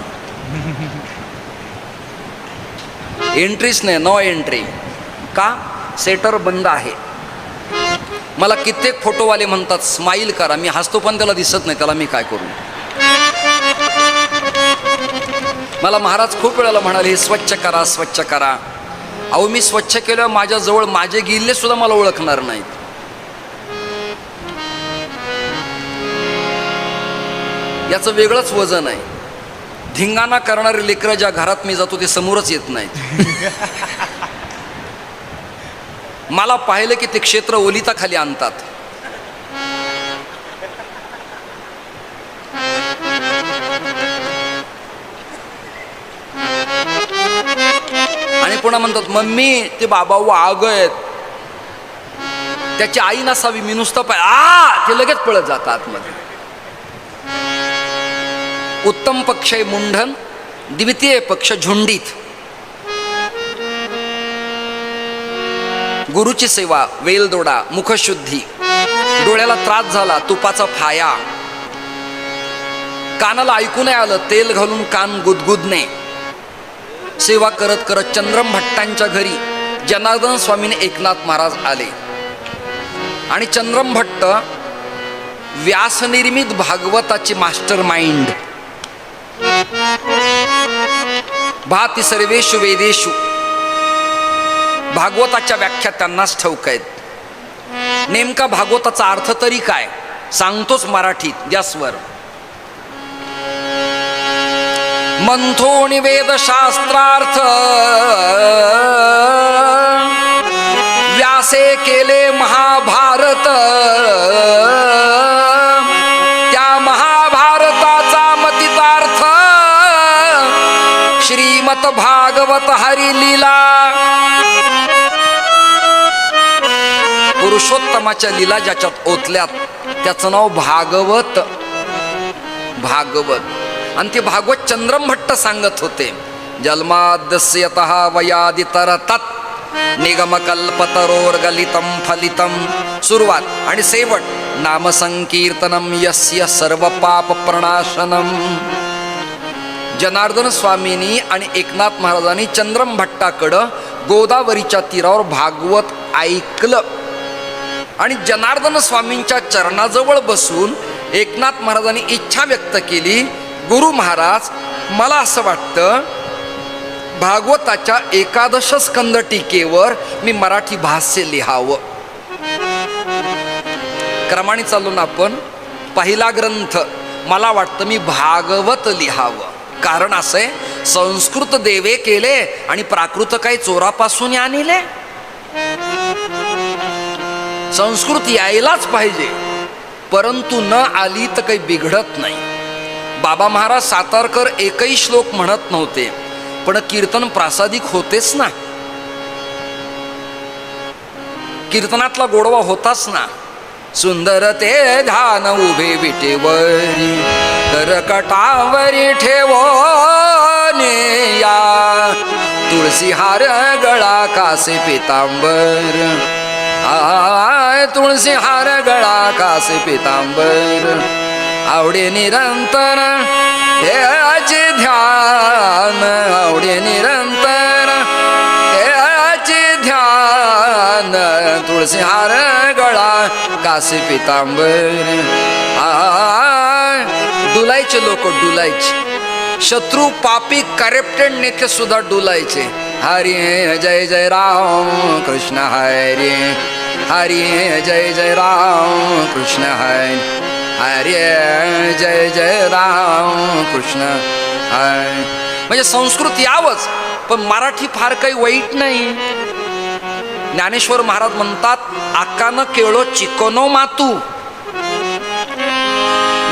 एंट्रीच नाही, नो एंट्री. का? सेटर बंद आहे. मला कित्येक फोटोवाले म्हणतात स्माईल करा. मी हसतो पण त्याला दिसत नाही, त्याला मी काय करू? मला महाराज खूप वेळेला म्हणाले, हे स्वच्छ करा, स्वच्छ करा. अहो, मी स्वच्छ केल्यावर माझ्याजवळ माझे गिल्ले सुद्धा मला ओळखणार नाहीत. याचं वेगळंच वजन आहे. धिंगाणा करणारे लेकरं ज्या घरात मी जातो ते समोरच येत नाहीत. मला पाहिलं की ते क्षेत्र ओलिताखाली आणतात. आणि पुन्हा म्हणतात, मम्मी ते बाबा वाघ आहेत, त्याची आई नसावी, मी नुसतं ते लगेच पळत जातात आतमध्ये. उत्तम पक्ष मुंढन, द्वितीय पक्ष झुंडीत. गुरुची सेवा, वेलदोडा, मुखशुद्धी, डोळ्याला त्रास झाला तुपाचा फाया, कानाला ऐकू नाही आलं तेल घालून कान गुदगुदणे. सेवा करत करत चंद्रम भट्टांच्या घरी जनार्दन स्वामीने एकनाथ महाराज आले. आणि चंद्रम भट्ट व्यासनिर्मित भागवताची मास्टर माइंड. भाती सर्वेषु वेदेषु. भागवताच्या व्याख्या त्यांनाच ठाऊक आहेत. नेमका भागवताचा अर्थ तरी काय सांगतोच मराठीत. द्या स्वर. मंथोणी वेदशास्त्रार्थ व्यासे केले महाभारत. त्या महाभारताचा मतितार्थ श्रीमत भागवत हरी लीला. पुरुषोत्तमाच्या लीला ज्याच्यात ओतल्यात त्याचं नाव भागवत. भागवत. आणि ते भागवत चंद्रमभट्ट सांगत होते. जन्माद्यस्यतः वयादितरतत् निगमकल्पतरोर्गलितं फलितं. सुरुवात आणि शेवट नामसंकीर्तनम यस्य सर्व पाप प्रणाशनम. जनार्दन स्वामींनी आणि एकनाथ महाराजांनी चंद्रमभट्टाकडं गोदावरीच्या तीरावर भागवत ऐकलं आणि जनार्दन स्वामींच्या चरणाजवळ बसून एकनाथ महाराजांनी इच्छा व्यक्त केली, गुरु महाराज मला असं वाटतं भागवताच्या 11 स्कंद टीकेवर मी मराठी भाष्य लिहावं. क्रमाने चाललो ना आपण. पहिला ग्रंथ मला वाटतं मी भागवत लिहावं. कारण असे संस्कृत देवे केले आणि प्राकृत काही चोरापासून आणले. संस्कृत यायलाच पाहिजे, परंतु न आली तर काही बिघडत नाही. बाबा महाराज सातारकर एकही श्लोक म्हणत नव्हते, पण कीर्तन प्रासादिक होतेच ना. कीर्तनातला गोडवा होताच ना. सुंदर ते ध्यान उभे विटेवरी करकटावरी ठेवोने या. तुळसी हार गळा कासे पितांबर. तुळसी हार गळा कासे पितांबर. आवडे निरंतर हेचे ध्यान. आवडे निरंतर हेचे ध्यान. तुळसी हार गळा कासे पितांबर. डुलायचे लोक डुलायचे. शत्रू पापी करप्टेड नेते सुद्धा डुलायचे. हरी जय जय राम कृष्ण हरी. हरी जय जय राम कृष्ण हरी. हरी जय जय राम कृष्ण हरी. म्हणजे संस्कृत यावंच, पण मराठी फार काही वाईट नाही. ज्ञानेश्वर महाराज म्हणतात आकानं केळो चिकनो मातू.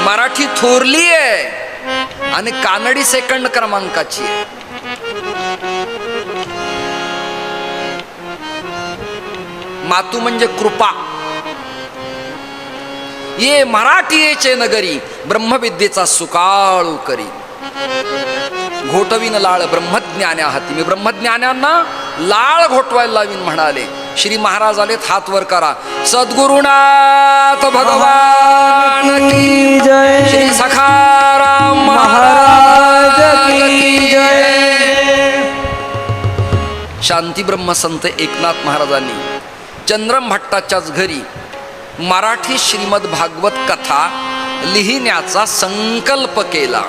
मराठी थोरली आहे आणि कानडी सेकंड क्रमांकाची आहे. मातू म्हणजे कृपा. ये मराठीचे नगरी ब्रह्मविद्येचा सुकाळू करी. घोटवीन लाळ ब्रह्मज्ञान्या हाती. मी ब्रह्मज्ञान्यांना लाळ घोटवायला लावीन म्हणाले. श्री महाराज आलेत, हात वर करा. सद्गुरुनाथ भगवान की जय. श्री सखाराम महाराज की जय. शांती ब्रह्मसंत एकनाथ महाराजांनी चंद्रमभट्टाच्याच घरी मराठी श्रीमद भागवत कथा लिहिण्याचा संकल्प केला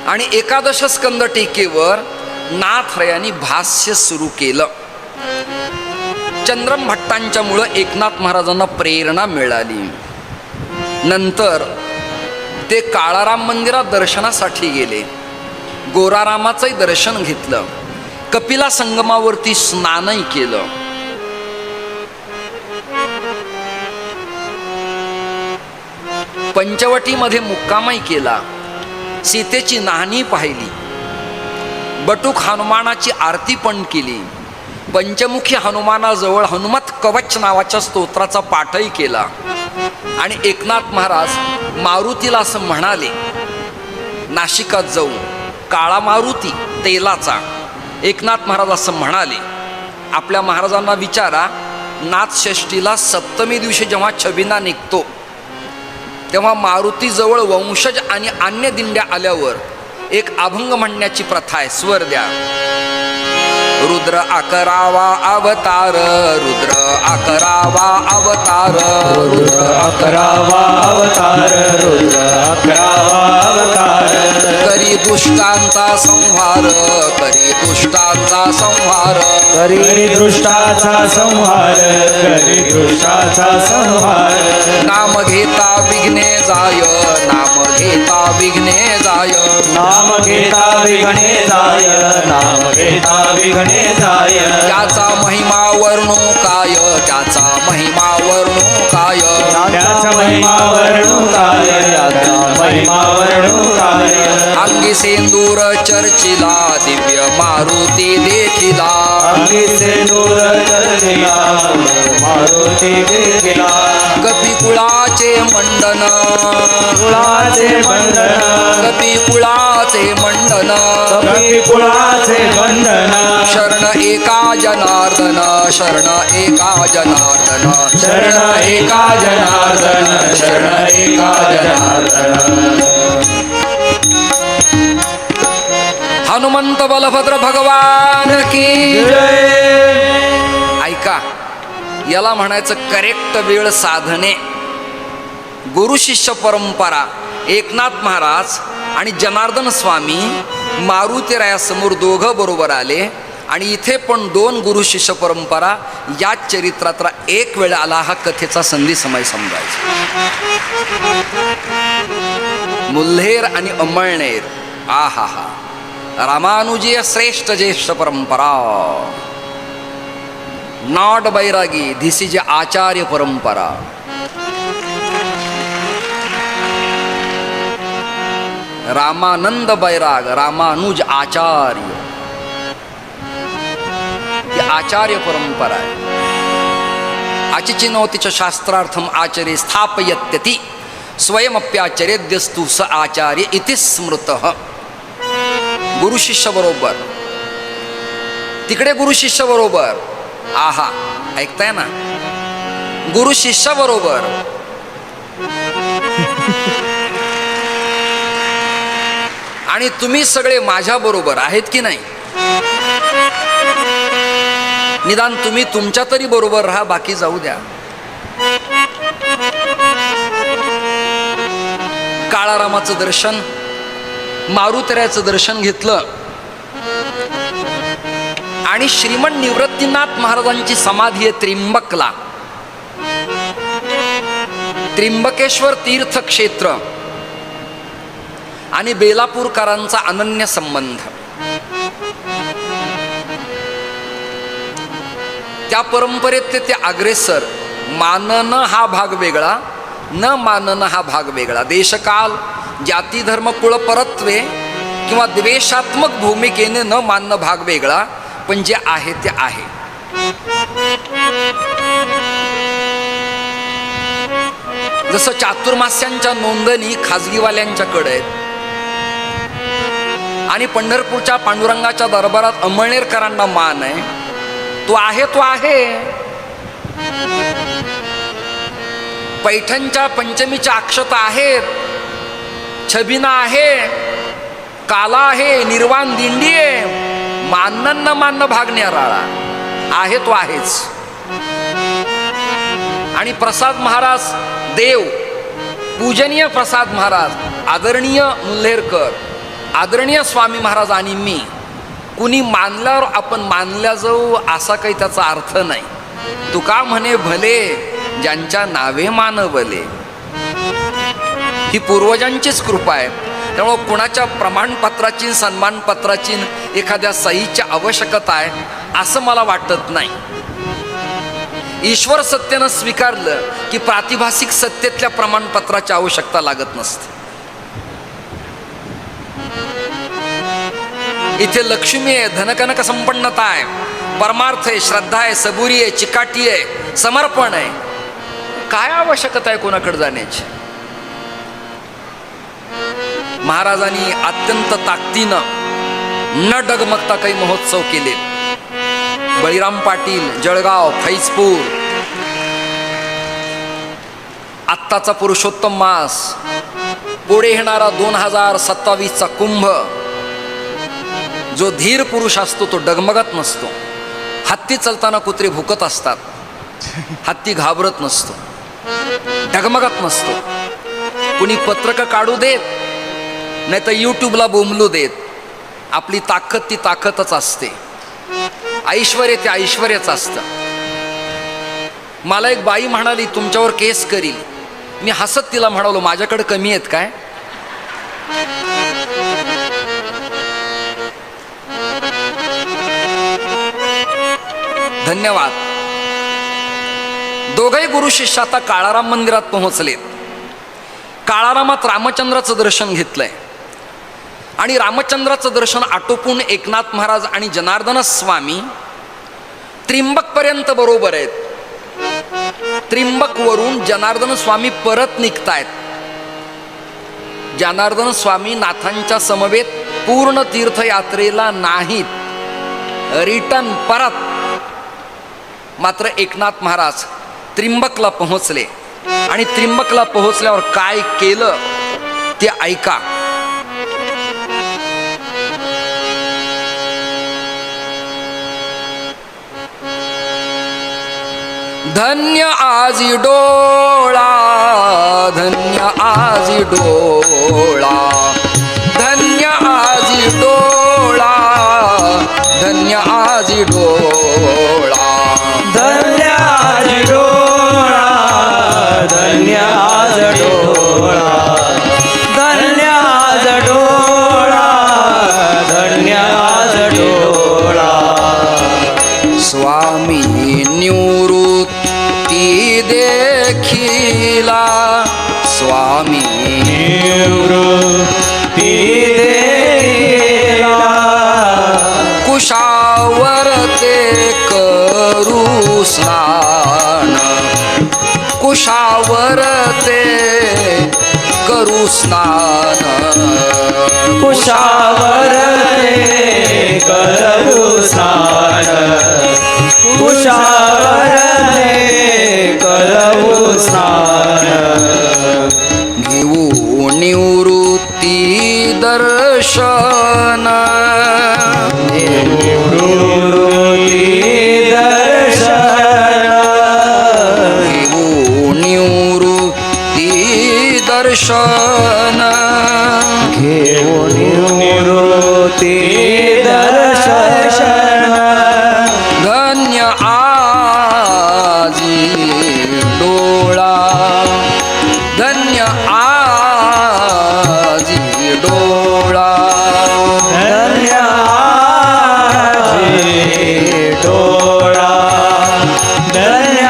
आणि 11 स्कंद टीकेवर नाथरायांनी भाष्य सुरू केलं. चंद्रमभट्टांच्या मुळे एकनाथ महाराजांना प्रेरणा मिळाली. नंतर ते काळाराम मंदिरात दर्शनासाठी गेले. गोरारामाचंही दर्शन घेतलं. कपिला संगमावरती स्नानही केलं. पंचवटीमध्ये मुक्कामही केला. सीतेची नाहणी पाहिली. बटुक हनुमानाची आरती पण केली. पंचमुखी हनुमानाजवळ हनुमत कवच नावाच्या स्तोत्राचा पाठही केला. आणि एकनाथ महाराज मारुतीला असं म्हणाले, नाशिकात जाऊन काळा मारुती तेलाचा. एकनाथ महाराज असं म्हणाले, आपल्या महाराजांना विचारा, नाथषष्ठीला सप्तमी दिवशी जेव्हा छबिना निघतो तेव्हा मारुतीजवळ वंशज आणि अन्य दिंड्या आल्यावर एक अभंग म्हणण्याची प्रथा आहे. स्वर द्या. रुद्र 11वा अवतार, रुद्र 11वा अवतार, रुद्र 11वा अवतार, रुद्र 11वा अवतार. करी दुष्टांचा संहार, करी दुष्टांचा संहार, करी दृष्टाचा संहार, करी दृष्टाचा संहार. नाम घेता विघ्ने जाय, नाम घेता विघ्ने जाय, नाम घेता विघ्ने जाय, नाम घेता विघ्ने जाय. त्याचा महिमा वर्णू काय, त्याचा महिमा वर्णू काय, त्याचा महिमा वर्णू काय, त्याचा महिमा वर्णू काय. अंगी सेंदूर चर्चिला, दिव्य मारुती देखिला, अंगी सेंदूर चर्चिला, मारुती देखिला. कपिकुळाचे मंडन, कुळाचे बंधन, कपिकुळाचे मंडन, कपिकुळाचे बंधन. शरण एका जनार्दन, शरण एका जनार्दन, शरण एका जनार्दन, शरण एका जनार्दन. हनुमंत बलभद्र भगवान की जय. ऐका, याला म्हणायचं करेक्ट वेळ साधने. गुरु शिष्य परंपरा. एकनाथ महाराज आणि जनार्दन स्वामी मारुतीरायासमोर दोघं बरोबर आले आणि इथे पण दोन गुरु शिष्य परंपरा. याच चरित्रात एक वेळ आला हा कथेचा संधी समय समजायचा. मुल्हेर आणि अंमळनेर. आहा हा, रामानुजीय श्रेष्ठ ज्येष्ठ परंपरा. नॉट बैरागी, धिस इज आचार्य परंपरा. रामानंद बैराग, रामानुज आचार्य, ही आचार्य परंपरा आहे. अचिचिनोतीच शास्त्रार्थम आचर्य स्थापयत्यति स्वयमप्याचर्यद्यस्तु स आचार्य इति स्मृतः. गुरु शिष्य बरोबर, तिकडे गुरु शिष्य बरोबर. आहा, ऐकताय ना, गुरु शिष्य बरोबर. आणि तुम्ही सगळे माझ्या बरोबर आहेत की नाही? निदान तुम्ही तुमच्या तरी बरोबर राहा, बाकी जाऊ द्या. काळारामाचं दर्शन, मारुतीरायाचं दर्शन घेतलं आणि श्रीमंत निवृत्तीनाथ महाराजांची समाधी आहे त्र्यंबकला. त्र्यंबकेश्वर तीर्थक्षेत्र आणि बेलापूरकरांचा अनन्य संबंध. त्या परंपरेत ते अग्रेसर. मानणं हा भाग वेगळा, न मानणं हा भाग वेगळा. देशकाल, जाती धर्म कुळ परत्वे किंवा द्वेषात्मक भूमिकेने न मानणं भाग वेगळा, पण जे आहे ते आहे. जसं चातुर्मास्यांच्या नोंदणी खाजगीवाल्यांच्याकडे आहेत आणि पंढरपूरच्या पांडुरंगाच्या दरबारात अंमळनेरकरांना मान आहे. तो आहे, तो आहे. पैठणच्या पंचमीच्या अक्षता आहेत, छबिना आहे, काला आहे, निर्वाण दिंडी आहे. मानणं न मानणं भाग निराळा आहे, तो आहेच. आणि प्रसाद महाराज देव, पूजनीय प्रसाद महाराज, आदरणीय मुल्हेरकर, आदरणीय स्वामी महाराज आणि मी, कुणी मानल्यावर आपण मानल्या जाऊ असा काही त्याचा अर्थ नाही. तुका म्हणे भले ज्यांच्या नावे मानवले. ही पूर्वजांचीच कृपा आहे. त्यामुळं कुणाच्या प्रमाणपत्राची, सन्मानपत्राची, एखाद्या सहीची आवश्यकता आहे असं मला वाटत नाही. ईश्वर सत्यानं स्वीकारलं की प्रातिभासिक सत्तेतल्या प्रमाणपत्राची आवश्यकता लागत नसते. इथे लक्ष्मी आहे, धनकनक संपन्नता आहे, परमार्थ आहे, श्रद्धा आहे, सबुरी आहे, चिकाटी आहे, समर्पण आहे. काय आवश्यकता आहे कोणाकडे जाण्याची? महाराजांनी अत्यंत ताकदीनं न डगमगता काही महोत्सव केले. बळीराम पाटील, जळगाव, फैजपूर, आत्ताचा पुरुषोत्तम मास, पुढे येणारा 2027चा कुंभ, जो धीर पुरुष असतो तो डगमगत नसतो. हत्ती चालताना कुत्रे भुकत असतात, हत्ती घाबरत नसतो, डगमगत नसतो. कुणी पत्रक काढू देत नाही तर यूट्यूबला बोंबलू देत. आपली ताकद ती ताकदच असते, ऐश्वर्य ते ऐश्वर्यच असतं. मला एक बाई म्हणाली तुमच्यावर केस करील. मी हसत तिला म्हणालो माझ्याकडे कमी आहेत काय? धन्यवाद. दोघंही गुरु शिष्य आता काळाराम मंदिरात पोहोचलेत. काळारामात रामचंद्राचं दर्शन घेतलंय आणि रामचंद्राचं दर्शन आटोपून एकनाथ महाराज आणि जनार्दन स्वामी त्रिंबक पर्यंत बरोबर आहेत. त्रिंबक वरून जनार्दन स्वामी परत निघतायत. जनार्दन स्वामी नाथांच्या समवेत पूर्ण तीर्थयात्रेला नाहीत, रिटर्न परत. मात्र एकनाथ महाराज त्रिंबकला पोहोचले आणि त्रिंबकला पोहोचल्यावर काय केलं ते ऐका. धन्य आजी डोळा, धन्य आजी डोळा, धन्य आजी डोळा, धन्य आजी डोळा, धन्य आजी डोळा, धन्य आज डोळा, धन्य आज डोळा, धन्य आज डोळा. स्वामी निवृत्ती देखिला, स्वामी निवृत्ती देला, कुशावर ते करू स्नान, कुशावर ते करू स्नान, कुशावर ते करू स्नान, कुशावर ते करू स्नान. घेऊ निवृत्ती दर्शन, निवृत्ती दर्शन, घेऊ निवृत्ती दर्शन, घेऊन निवृत्ती दर्शन. धन्य आजी डोळा, धन्य आजी डोळा, धन्य आजी डोळा, धन्य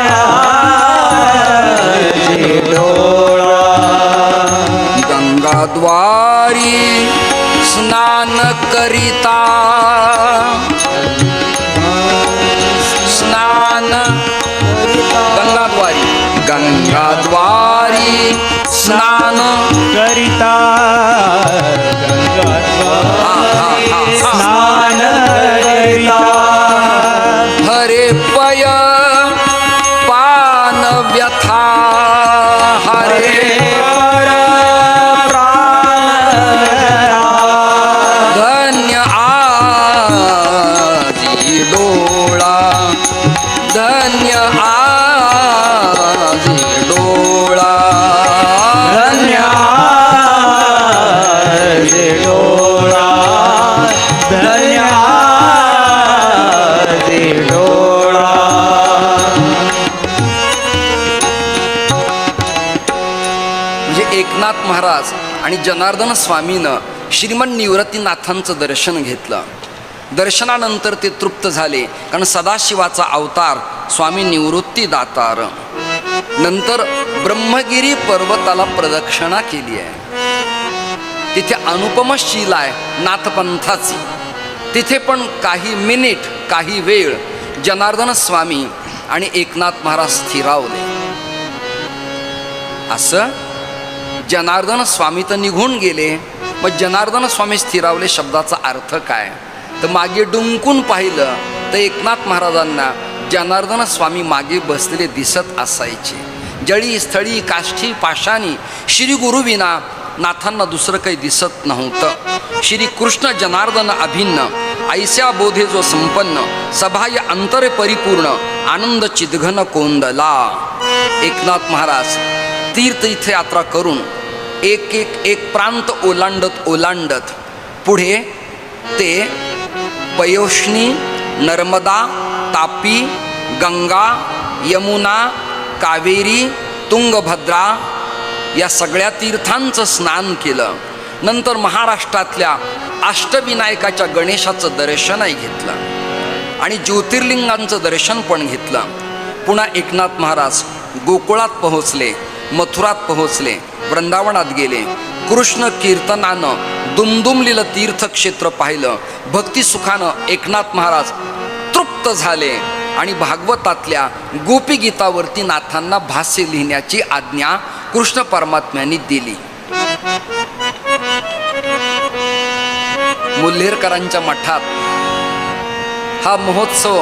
आजी डोळा. गंगाद्वारी स्नान करिता, स्नान गंगाद्वारी, गंगाद्वारी स्नान करिता, स्नान करिता. हरे पय पान व्यथा, हरे पर प्राण धन्य आजी डोळा, धन्य आजी डोळा, धन्य आजी डोळा, धन्य आजी डोळा. म्हणजे एकनाथ महाराज आणि जनार्दन स्वामीनं श्रीमन निवृत्तीनाथांचं दर्शन घेतलं. दर्शनानंतर ते तृप्त झाले, कारण सदाशिवाचा अवतार स्वामी निवृत्ती दातार. नंतर ब्रह्मगिरी पर्वताला प्रदक्षिणा केली आहे. तिथे अनुपम शील आहे नाथपंथाची. तिथे पण काही मिनिट, काही वेळ जनार्दन स्वामी आणि एकनाथ महाराज स्थिरावले. असं जनार्दन स्वामी तर निघून गेले, मग जनार्दन स्वामी स्थिरावले शब्दाचा अर्थ काय? तर मागे डुंकून पाहिलं तर एकनाथ महाराजांना जनार्दन स्वामी मागे बसलेले दिसत असायचे. जळी स्थळी काष्ठी पाशानी श्री गुरुविना नाथांना दुसरं काही दिसत नव्हतं. श्री कृष्ण जनार्दन अभिन्न ऐस्या बोधे जो संपन्न सभाय अंतरे परिपूर्ण आनंद चिदघन कोंदला. एकनाथ महाराज तीर्थयात्रा करून एक प्रांत ओलांडत पुढे ते पयोष्णी, नर्मदा, तापी, गंगा, यमुना, कावेरी, तुंगभद्रा या सगळ्या तीर्थांचं स्नान केलं. नंतर महाराष्ट्रातल्या अष्टविनायकाच्या गणेशाचं दर्शनही घेतलं आणि ज्योतिर्लिंगांचं दर्शन पण घेतलं. पुन्हा एकनाथ महाराज गोकुळात पोहोचले, मथुरात पोहोचले, वृंदावनात गेले. कृष्ण कीर्तनानं दुमदुमलेलं तीर्थक्षेत्र पाहिलं. भक्तिसुखानं एकनाथ महाराज तृप्त झाले आणि भागवतातल्या गोपीगीतावरती नाथांना भाष्य लिहिण्याची आज्ञा कृष्ण परमात्म्यांनी दिली. मुल्हेरकरांच्या मठात हा महोत्सव,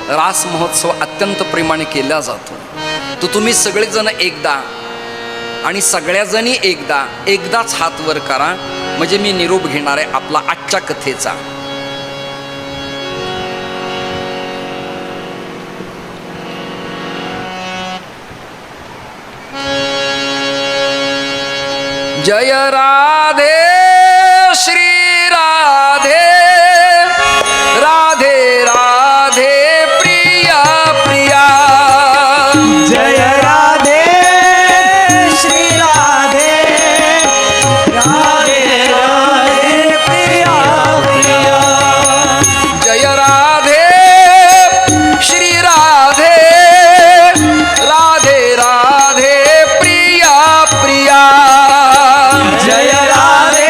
रास महोत्सव अत्यंत प्रेमाने केला जातो. तो तुम्ही सगळेजण एकदा आणि सगळ्याजणी एकदाच हात वर करा, म्हणजे मी निरोप घेणार आहे आपला आजच्या कथेचा. जय राधे श्री राधे, राधे राधे प्रिया प्रिया. जय राधे श्री राधे, राधे राधे प्रिया प्रिया. जय राधे श्री राधे, राधे राधे प्रिया प्रिया. जय राधे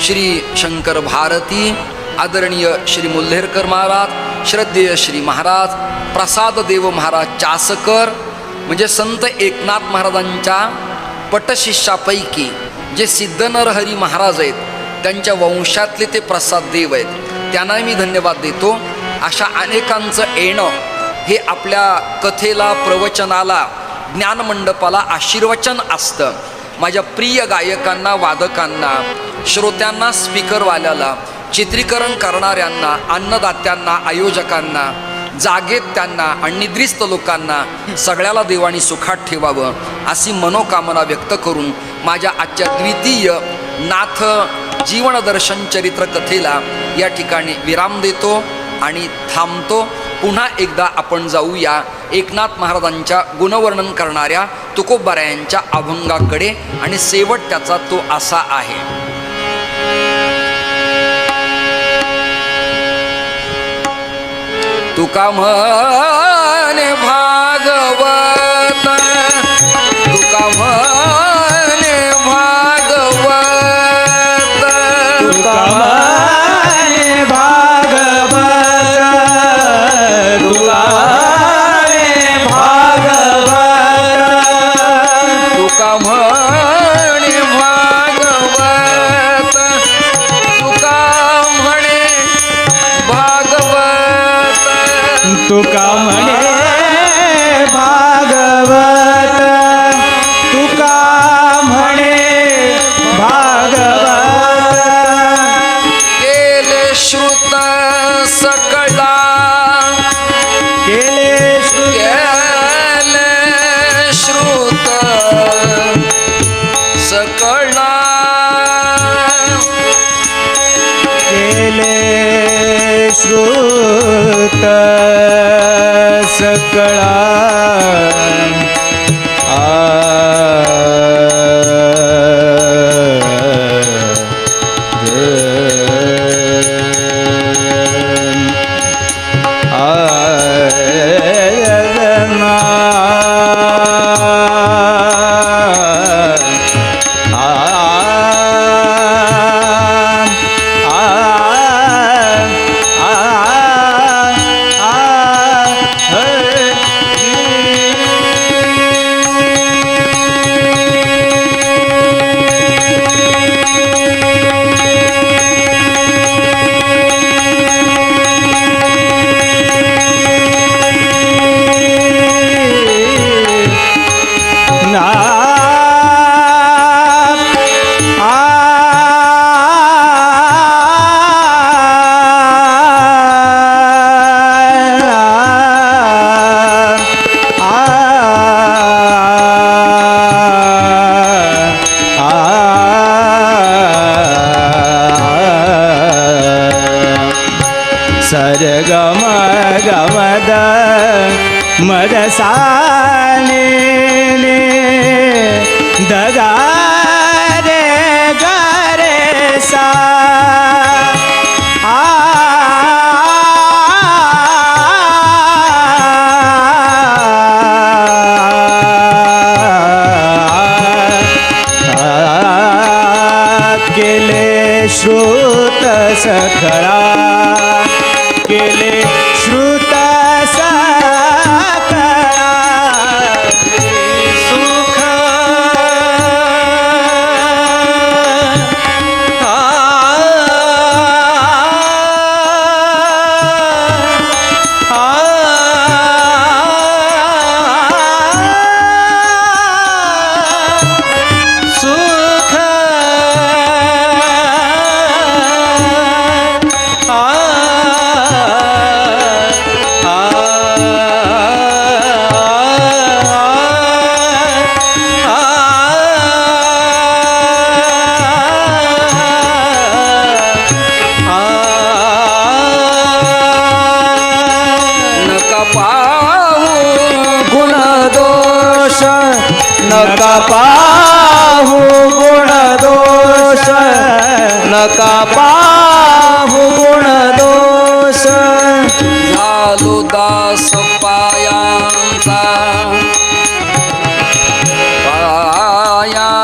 श्री शंकर भारती, आदरणीय श्री मुल्हेरकर महाराज, श्रद्धेय श्री महाराज प्रसाद देव महाराज चासकर, म्हणजे संत एकनाथ महाराजांच्या पटशिष्यापैकी जे सिद्ध नरहरी महाराज आहेत त्यांच्या वंशातले ते प्रसाद देव आहेत, त्यांना मी धन्यवाद देतो. अशा अनेकांचं येणं हे आपल्या कथेला, प्रवचनाला, ज्ञानमंडपाला आशीर्वचन असतं. माझ्या प्रिय गायकांना, वादकांना, श्रोत्यांना, स्पीकरवाल्याला, चित्रीकरण करणाऱ्यांना, अन्नदात्यांना, आयोजकांना, जागेत त्यांना आणि निद्रिस्त लोकांना सगळ्याला देवानी सुखात ठेवावं अशी मनोकामना व्यक्त करून माझ्या आजच्या द्वितीय नाथ जीवनदर्शन चरित्र कथेला या ठिकाणी विराम देतो आणि थांबतो. पुन्हा एकदा आपण जाऊया एकनाथ महाराजांच्या गुणवर्णन करणाऱ्या तुकोबारायांच्या अभंगाकडे आणि शेवट त्याचा तो असा आहे. तुका म्हणे भागवत, तुका म्हणे भागवत, तुका म्हणे भागवत, तुका म्हणे भागवत, तुका म्हणे भागवत, तुका म्हणे भागवत, तुका म्हणे भागवत, तुका म्हणे भागवत, केले श्रुत सकळा, केले केले श्रुत सकळा, केले श्रुत सकळा, सरगम गमद मद साने दगा रे गरे सा केले श्रुत सकळा, केले श्रुत सकळा, सुख सुख नका पाहू गुण दोष, नका पाहू गुण दोष, झालो दास पायांचा, पायांचा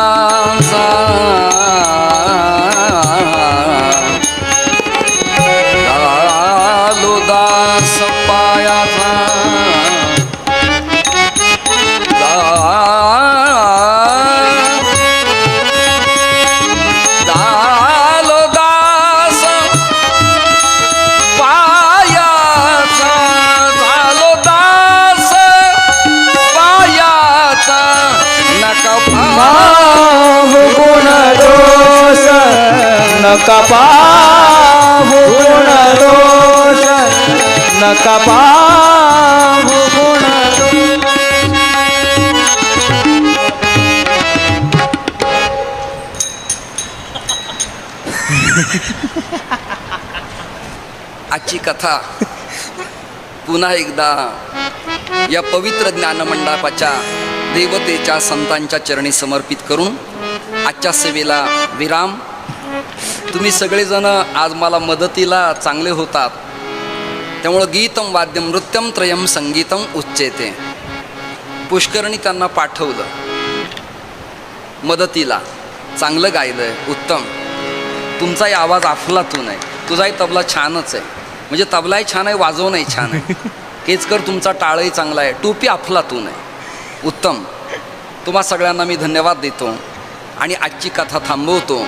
नका पाहू गुण दोष नका पाहू गुण दोष. आजची कथा पुन्हा एकदा या पवित्र ज्ञानमंडपाच्या देवतेच्या संतांच्या चरणी समर्पित करून आजच्या सेवेला विराम. तुम्ही सगळेजण आज मला मदतीला चांगले होतात, त्यामुळं गीतम वाद्यम नृत्यम त्रयम संगीतम उच्चेते. पुष्करणी त्यांना पाठवलं मदतीला. चांगलं गायलंय, उत्तम. तुमचाही आवाज अफलातून आहे, तुझाही तबला छानच आहे. म्हणजे तबलाही छान आहे, वाजवणंही छान आहे. केचकर तुमचा टाळही चांगला आहे, टोपी अफलातून आहे, उत्तम. तुम्हा सगळ्यांना मी धन्यवाद देतो आणि आजची कथा थांबवतो.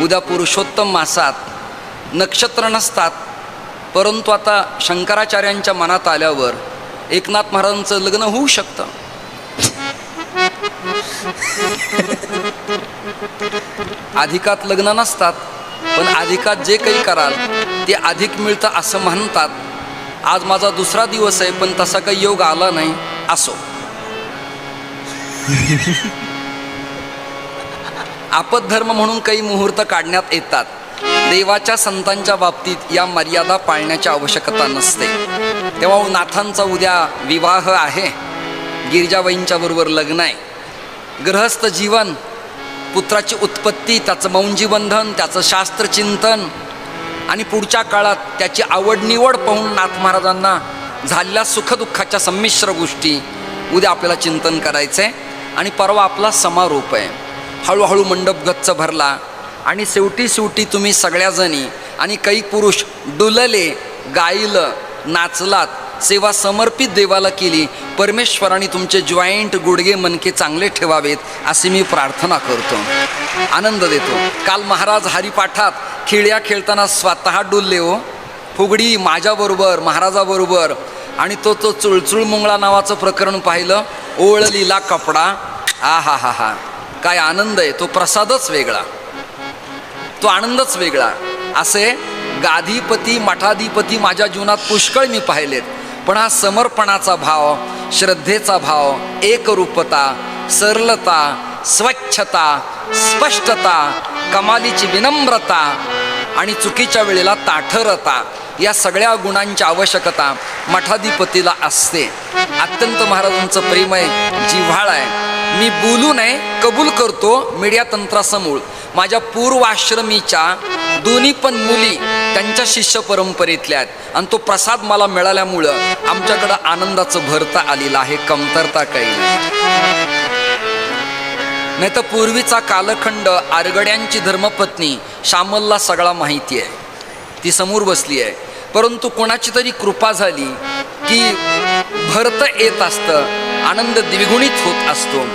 उद्या पुरुषोत्तम मासात नक्षत्र नसतात, परंतु आता शंकराचार्यांच्या मनात आल्यावर एकनाथ महाराजांचं लग्न होऊ शकतं. अधिकात लग्न नसतात, पण अधिकात जे काही कराल ते अधिक मिळतं असं म्हणतात. आज माझा दुसरा दिवस आहे, पण तसा काही योग आला नाही. असो, आपद्धर्म म्हणून काही मुहूर्त काढण्यात येतात. देवाच्या संतांच्या बाबतीत या मर्यादा पाळण्याची आवश्यकता नसते. तेव्हा नाथांचा उद्या विवाह आहे, गिरिजाबाईंच्या बरोबर लग्न आहे. गृहस्थ जीवन, पुत्राची उत्पत्ती, त्याचं मौंजीबंधन, त्याचं शास्त्रचिंतन आणि पुढच्या काळात त्याची आवड निवड पाहून नाथ महाराजांना झालेल्या सुखदुःखाच्या संमिश्र गोष्टी उद्या आपल्याला चिंतन करायचं आहे. आणि परवा आपला समारोप आहे. हळूहळू मंडप गच्च भरला आणि शेवटी तुम्ही सगळ्याजणी आणि काही पुरुष डुलले, गायलं, नाचलात, सेवा समर्पित देवाला केली. परमेश्वराने तुमचे जॉईंट, गुडघे, मनके चांगले ठेवावेत अशी मी प्रार्थना करतो, आनंद देतो. काल महाराज हरिपाठात खेळ्या खेळताना स्वतः डुलले हो, फुगडी माझ्याबरोबर, महाराजाबरोबर. आणि तो चुळचुळ मुंगळा नावाचं प्रकरण पाहिलं, ओळलीला कपडा. हा हा हा हा, काय आनंद आहे. तो प्रसादच वेगळा, तो आनंदच वेगळा. असे गाधीपती, मठाधिपती माझ्या जीवनात पुष्कळ मी पाहिलेत, पण हा समर्पणाचा भाव, श्रद्धेचा भाव, एकरूपता, सरलता, स्वच्छता, स्पष्टता, कमालीची विनम्रता आणि चुकीच्या वेळेला ताठरता, या सगळ्या गुणांची आवश्यकता मठाधिपतीला असते. अत्यंत महाराजांचं प्रेम आहे, जिव्हाळ आहे. मी बोलू नये, कबूल करतो मीडिया तंत्रासमोर. माझ्या पूर्वाश्रमीच्या दोन्ही पण मुली त्यांच्या शिष्य परंपरेतल्या आहेत आणि तो प्रसाद मला मिळाल्यामुळं आमच्याकडं आनंदाचं भरता आलेलं आहे, कमतरता काही नाही. तर पूर्वीचा कालखंड, आरगड्यांची धर्मपत्नी श्यामलला सगळा माहिती आहे, ती समोर बसली आहे. परंतु कोणाची तरी कृपा झाली की भरत येत असतं, आनंद द्विगुणित होत असतो.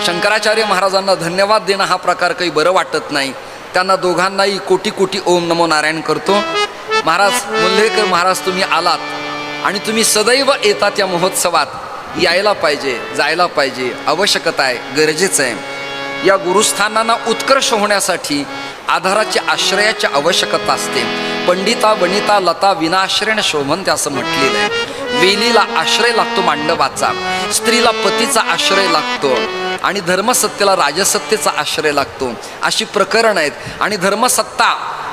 शंकराचार्य महाराजांना धन्यवाद देणं हा प्रकार काही बरं वाटत नाही. त्यांना दोघांनाही कोटी कोटी ओम नमो नारायण करतो. महाराज मुल्हेकर महाराज, तुम्ही आलात आणि तुम्ही सदैव येतात या महोत्सवात. यायला पाहिजे, जायला पाहिजे, आवश्यकता आहे, गरजेचं आहे. या गुरुस्थानांना उत्कर्ष होण्यासाठी आधाराची, आश्रयाची आवश्यकता असते. पंडिता वनिता लता विनाश्रयण शोभनते असं म्हटलेलं आहे. वेलीला आश्रय लागतो मांडवाचा, स्त्रीला पतीचा आश्रय लागतो आणि धर्मसत्तेला राजसत्तेचा आश्रय लागतो. अशी प्रकरण आहेत. आणि धर्मसत्ता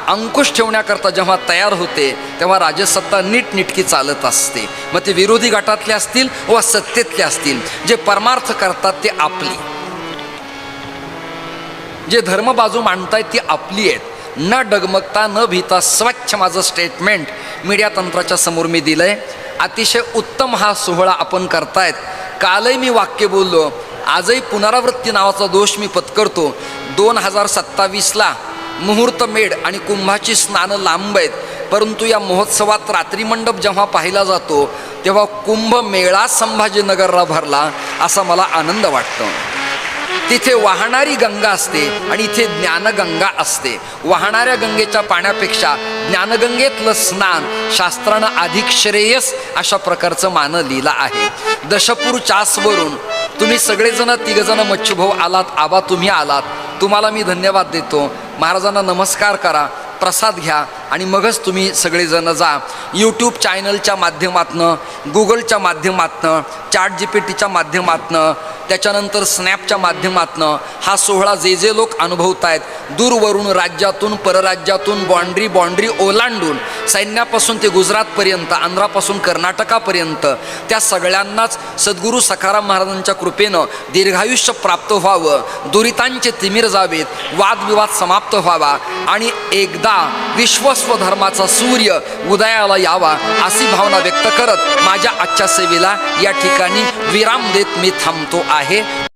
अंकुश ठेवण्याकरता जेव्हा तयार होते तेव्हा राजसत्ता नीटनिटकी चालत असते. मग ते विरोधी गटातले असतील व सत्तेतले असतील, जे परमार्थ करतात ते आपली, जे धर्म बाजू मांडतायत ती आपली आहेत. न डगमगता, न भीता, स्वच्छ माझं स्टेटमेंट मीडिया तंत्राच्या समोर मी दिलंय. अतिशय उत्तम हा सोहळा आपण करतायत. कालही मी वाक्य बोललो, आजही पुनरावृत्ती नावाचा दोष मी पत्करतो. 2027ला मुहूर्त मेढ आणि कुंभाची स्नानं लांब आहेत, परंतु या महोत्सवात रात्री मंडप जेव्हा पाहिला जातो तेव्हा कुंभ मेळा संभाजीनगरला भरला असा मला आनंद वाटतो. तिथे वाहणारी गंगा असते आणि इथे ज्ञानगंगा असते. वाहणाऱ्या गंगेच्या पाण्यापेक्षा ज्ञानगंगेतलं स्नान शास्त्रानं अधिक श्रेयस अशा प्रकारचं मानं लिहिलं आहे. दशपूर चासवरून तुम्ही सगळेजण, तिघजण मच्छुभाऊ आलात, आबा तुम्ही आलात, तुम्हाला मी धन्यवाद देतो. महाराजांना नमस्कार करा. प्रसाद घ्या आणि मगच तुम्ही सगळेजण जा. यूट्यूब चॅनलच्या माध्यमातनं, गुगलच्या माध्यमातनं, ChatGPTच्या माध्यमातनं, त्याच्यानंतर स्नॅपच्या माध्यमातनं हा सोहळा जे जे लोक अनुभवत आहेत, दूरवरून राज्यातून परराज्यातून बाँड्री ओलांडून सैन्यापासून ते गुजरातपर्यंत, आंध्रापासून कर्नाटकापर्यंत त्या सगळ्यांनाच सद्गुरू सखाराम महाराजांच्या कृपेनं दीर्घायुष्य प्राप्त व्हावं, दुरितांचे तिमिर जावेत, वादविवाद समाप्त व्हावा आणि एकदा विश्वस्वधर्माचा सूर्य उदयाला यावा अशी भावना व्यक्त करत माझ्या आजच्या सेवेला या ठिकाणी विराम देत मी थांबतो आहे.